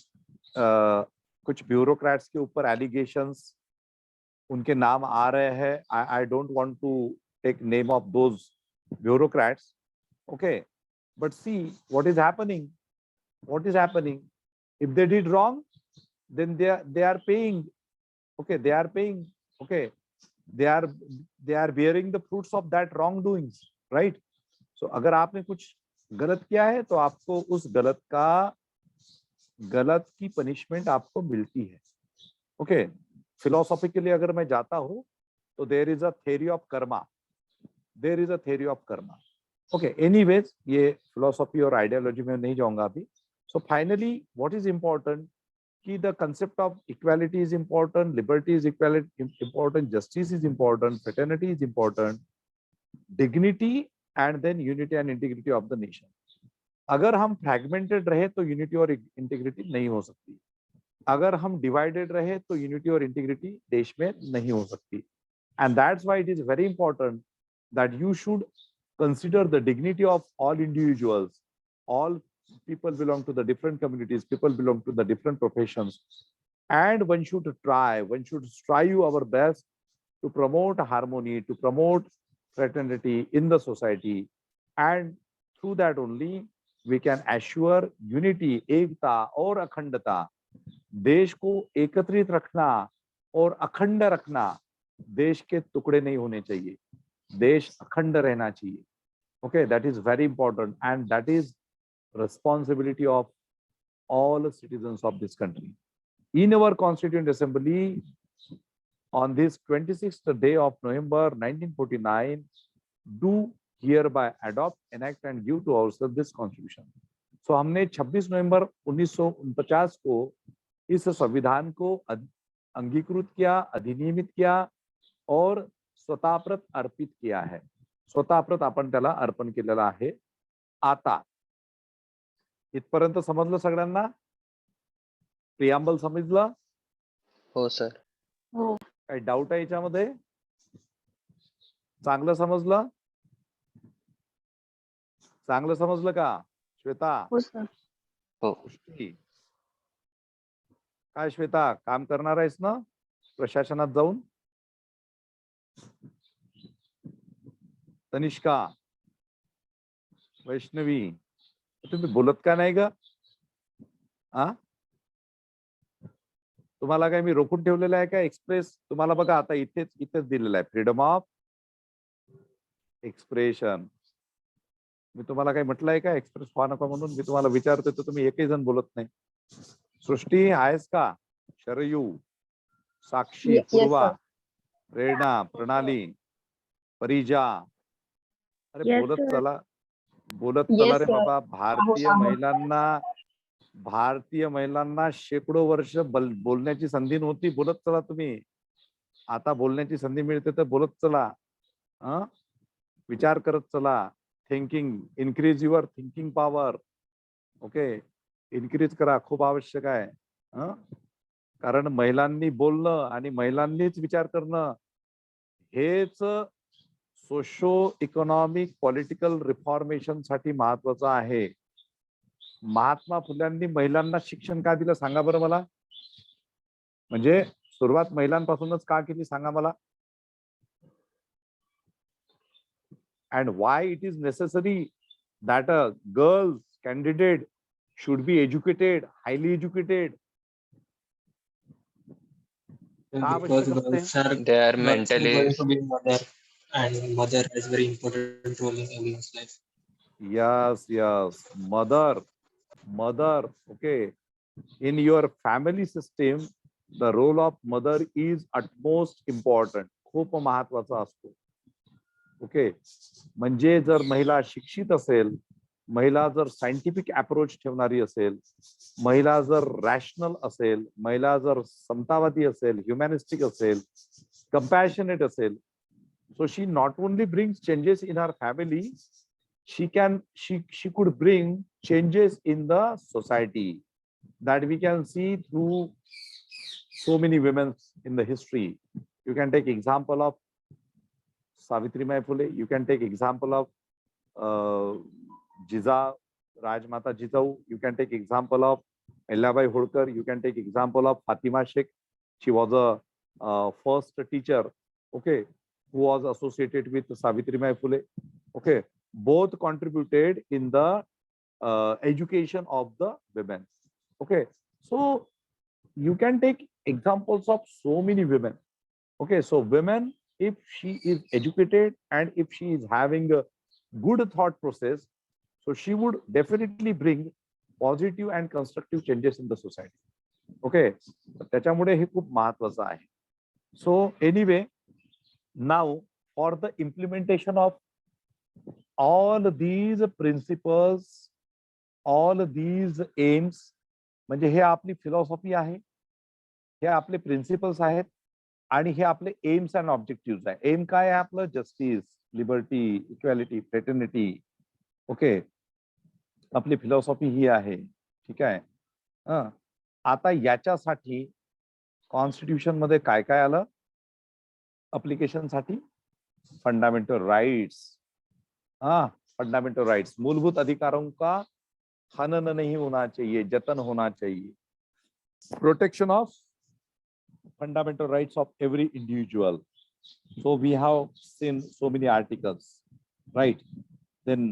कुछ ब्यूरोक्रेट्स के ऊपर एलिगेशंस, उनके नाम आ रहे हैं. I don't want to take name of those bureaucrats. Okay, but see what is happening. If they did wrong, then they are paying. Okay, they are paying. Okay, they are bearing the fruits of that wrongdoings, right? So अगर आपने कुछ गलत किया है तो आपको उस गलत की पनिशमेंट आपको मिलती है. ओके, फिलोसॉफिकली अगर मैं जाता हूँ तो there is a theory of karma. Okay, anyways, ये फिलोसॉफी और आइडियोलॉजी में नहीं जाऊंगा अभी. So finally what is important कि the concept of equality is important, liberty is important, justice is important, fraternity is important, dignity, and then unity and integrity of the nation. अगर हम fragmented रहे तो unity और integrity नहीं हो सकती. अगर हम divided रहे तो unity और integrity देश में नहीं हो सकती. And that's why it is very important that you should consider the dignity of all individuals. All people belong to the different communities, people belong to the different professions, and one should strive our best to promote harmony, to promote fraternity in the society, and through that only we can assure unity, एकता और अखंडता. देश को एकत्रित रखना और अखंड रखना, देश के टुकड़े नहीं होने चाहिए, देश अखंड रहना चाहिए. Okay, that is very important, and that is responsibility of all citizens of this country. In our Constituent Assembly, on this 26th day of November 1949, do hereby adopt, enact and give to ourselves this Constitution. So हमने 26 नवंबर 1949 को इस संविधान को अंगीकृत किया, अधिनियमित किया और स्वतःप्रत अर्पित किया है. स्वतःप्रत आपण त्याला अर्पण केलेलं आहे. आता इथपर्यंत समजलं सगळ्यांना? प्रियांबल समजलं? हो सर. हो. काही डाऊट आहे याच्यामध्ये? चांगलं समजलं? चांगलं समजलं का श्वेता? हो सर. हो. काय श्वेता, काम करणार आहेस ना प्रशासनात जाऊन? तनिष्का, वैष्णवी, तुम्ही बोलत का नाही ग? तुम्हाला काय मी रोखून ठेवलेलं आहे का? एक्सप्रेस तुम्हाला बघा आता इथेच दिलेलं आहे, फ्रीडम ऑफ एक्सप्रेशन. मी तुम्हाला काही म्हटलंय का एक्सप्रेस व्हा नका म्हणून? मी तुम्हाला विचारतोय तर तुम्ही एकही जण बोलत नाही. सृष्टी आहेस का? शरयू, साक्षी, पूर्वा, प्रेरणा, प्रणाली, परिजा, अरे बोलत चला रे बाबा. भारतीय महिलांना भारतीय महिलांना शेकडो वर्ष बोलण्याची संधी नव्हती. बोलत चला तुम्ही. आता बोलण्याची संधी मिळते तर बोलत चला. विचार करत चला. Thinking, increase your thinking power. Okay, increase करा, खूप आवश्यक आहे. कारण महिलांनी बोलणं आणि महिलांनीच विचार करणं हेच सोशो इकॉनॉमिक पॉलिटिकल रिफॉर्मेशन साठी महत्वाचं आहे. महात्मा फुल्यांनी महिलांना शिक्षण का दिलं सांगा बरं मला. म्हणजे सुरुवात महिलांपासूनच का केली सांगा मला. And why it is necessary that a girls candidate should be educated, highly educated. Because girls are They are mentally going to be mother, and mother has very important role in everyone's life. Yes, yes, mother. Okay, in your family system the role of mother is utmost important. खूप महत्वाचा असतो. Okay, म्हणजे जर महिला शिक्षित असेल, महिला जर सायंटिफिक अप्रोच ठेवणारी असेल, महिला जर रॅशनल असेल, महिला जर समतावादी असेल, ह्युमॅनिस्टिक असेल, कंपॅशनेट असेल, so she not only brings changes in her family, she could bring changes in the society that we can see through so many women in the history. You can take example of Savitribai Phule, you can take example of Jiza Rajmata Jizau, you can take example of Ellabai Holkar, you can take example of Fatima Sheikh. She was a first teacher, okay, who was associated with Savitribai Phule. Okay, both contributed in the education of the women. Okay, so you can take examples of so many women. Okay, so women, if she is educated and if she is having a good thought process, so she would definitely bring positive and constructive changes in the society. Okay, त्याच्यामुळे हे खूप महत्वाचं आहे. So anyway, now for the implementation of all these principles, all these aims, म्हणजे हे आपली philosophy आहे, हे आपले principles आहेत आणि हे आपले एम्स अँड ऑब्जेक्टिव्ह आहे. एम काय आहे आपलं? Justice, liberty, equality, fraternity. Okay, आपली फिलॉसॉफी ही आहे. ठीक आहे. आता याच्यासाठी कॉन्स्टिट्यूशन मध्ये काय काय आलं अप्लिकेशन साठी? Fundamental rights. फंडामेंटल राइट्स, मूलभूत अधिकारों का हनन नहीं होना चाहिए, जतन होना चाहिए. Protection of fundamental rights of every individual. So we have seen so many articles, right? Then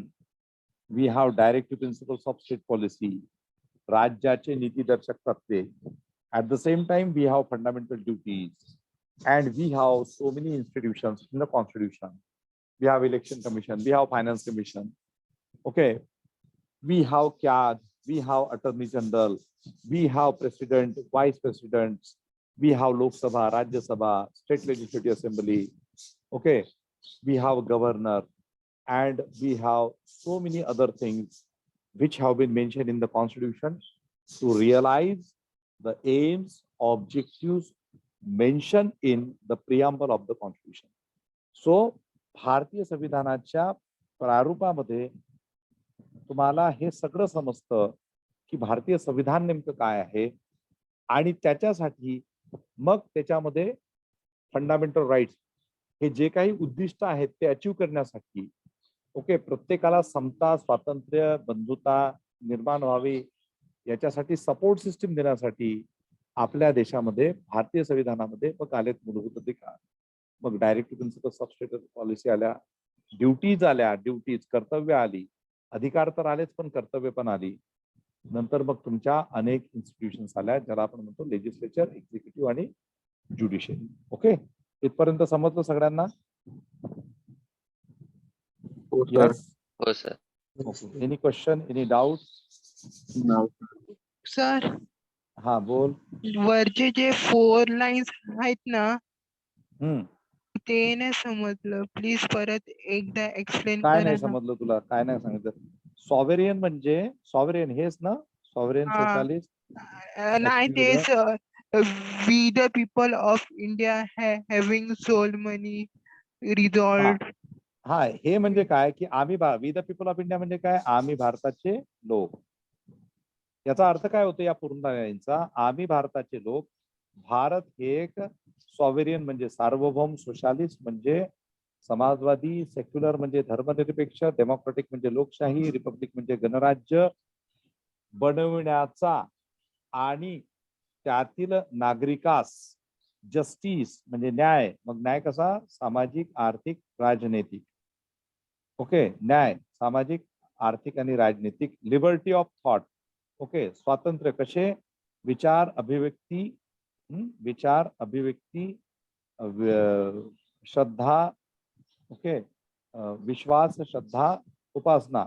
we have directive principles of state policy, राज्याचे नीतिदर्शक तत्वे. At the same time, we have fundamental duties, and we have so many institutions in the constitution. We have election commission, we have finance commission. Okay, we have CAD, we have attorney general, we have president, vice presidents. We have Lok Sabha, Rajya Sabha, State Legislative Assembly. Okay, we have governor, and we have so many other things which have been mentioned in the Constitution to realize the aims, objectives mentioned in the preamble of the Constitution. So, भारतीय संविधानाच्या प्रारूपामध्ये तुम्हाला हे सगळं समजतं की भारतीय संविधान नेमकं काय आहे आणि त्याच्यासाठी मग त्याच्यामध्ये फंडामेंटल राइट्स हे जे काही उद्दिष्ट आहेत ते अचीव करण्यासाठी, ओके, प्रत्येकाला समता, स्वातंत्र्य, बंधुता निर्माण व्हावी याच्यासाठी सपोर्ट सिस्टीम देण्यासाठी आपल्या देशामध्ये भारतीय संविधानामध्ये मग आलेत मूलभूत अधिकार, मग directive principles of state policy आल्या, ड्युटीज आल्या, ड्युटीज कर्तव्य आली, अधिकार तर आलेच पण कर्तव्य पण आली. नंतर मग तुमच्या अनेक इन्स्टिट्यूशन्स आल्या ज्याला आपण म्हणतो लेजिस्लेचर, एक्झिक्युटिव्ह आणि ज्युडिशियरी. ओके, इथपर्यंत समजलं सगळ्यांना? हो sir. Any question, any doubt? Sir, हा बोल. वरचे जे 4 लाईन्स आहेत ना, हम्म, ते नाही समजलं, प्लीज परत एकदा एक्सप्लेन काय करा नाही ना. समजलं तुला? काय नाही सांगितलं? सॉव्हरेन म्हणजे सॉव्हरेन हेच ना, सॉव्हरेन सोशलिस्ट नाही तेच we the people of India having sold money resolved. हा, हे म्हणजे काय की आम्ही we the people of India म्हणजे काय, आम्ही भारताचे लोक. याचा अर्थ काय होतो या पूर्ण लाईनचा, आम्ही भारताचे लोक. भारत हे एक सॉव्हरेन म्हणजे सार्वभौम, सोशालिस्ट म्हणजे समाजवादी, सेक्युलर म्हणजे धर्मनिरपेक्ष, डेमोक्रेटिक म्हणजे लोकशाही, रिपब्लिक म्हणजे गणराज्य बनविण्याचा आणि त्यातील नागरिकास जस्टिस म्हणजे न्याय, मग न्याय कसा, सामाजिक, आर्थिक, राजनैतिक. ओके, न्याय सामाजिक, आर्थिक आणि राजनैतिक. लिबर्टी ऑफ थॉट, ओके, स्वातंत्र्य कसे, विचार अभिव्यक्ती, विचार अभिव्यक्ती, श्रद्धा, ओके, विश्वास, श्रद्धा, उपासना.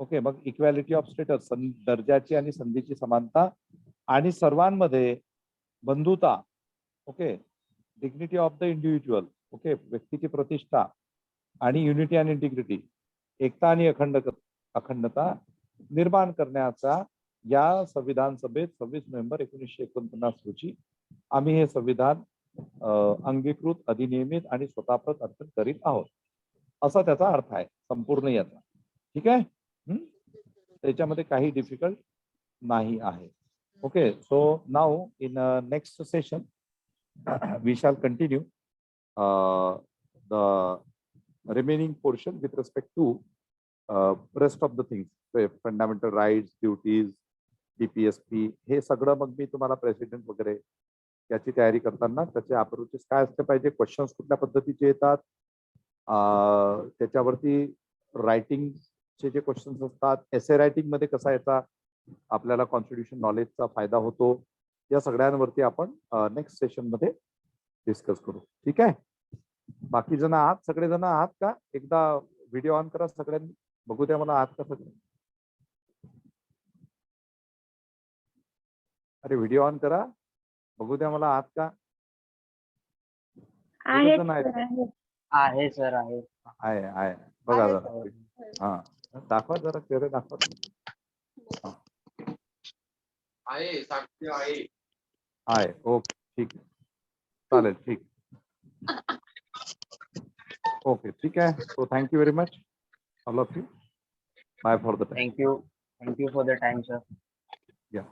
ओके, मग इक्वॅलिटी ऑफ स्टेटस, दर्जाची आणि संधीची समानता आणि सर्वांमध्ये बंधुता. Okay, dignity of the individual, okay, व्यक्तीची प्रतिष्ठा आणि युनिटी आणि इंटिग्रिटी, एकता आणि अखंडता निर्माण करण्याचा या संविधान सभेत 26 नोव्हेंबर 1949 रोजी आम्ही हे संविधान अंगीकृत, अधिनियमित आणि स्वतःप्रत अर्पण करीत आहोत, असा त्याचा अर्थ आहे संपूर्ण याचा. ठीक आहे, त्याच्यामध्ये काही डिफिकल्ट नाही आहे. Okay, so now in next session we shall continue the remaining portion with respect to rest of the things, fundamental rights, duties, DPSP. हे सगळं मग मी तुम्हाला प्रेसिडेंट वगैरे याची तयारी करताना त्याचे अप्रोचेस काय असले पाहिजे, क्वेश्चन्स कुठल्या पद्धतीचे येतात, त्याच्यावरती रायटिंगचे जे क्वेश्चन्स असतात, एसे रायटिंग मध्ये कसा याचा आपल्याला कॉन्स्टिट्यूशन नॉलेजचा फायदा होतो, या सगळ्यांवरती आपण नेक्स्ट सेशन मध्ये डिस्कस करू. ठीक आहे, बाकी जण आहात, सगळेजण आहात का? एकदा व्हिडिओ ऑन करा सगळ्यांनी, बघू द्या मला आहात का सगळे. अरे व्हिडिओ ऑन करा, बघू द्या मला आहात का? आहे सर, आहे. बघा जरा, हा दाखवा जरा, चेहरे दाखवा. आहे, ओके, ठीक आहे, चालेल, ठीक. ओके, ठीक आहे. So thank you very much all of you. Bye for the time. Thank you for the time sir. या.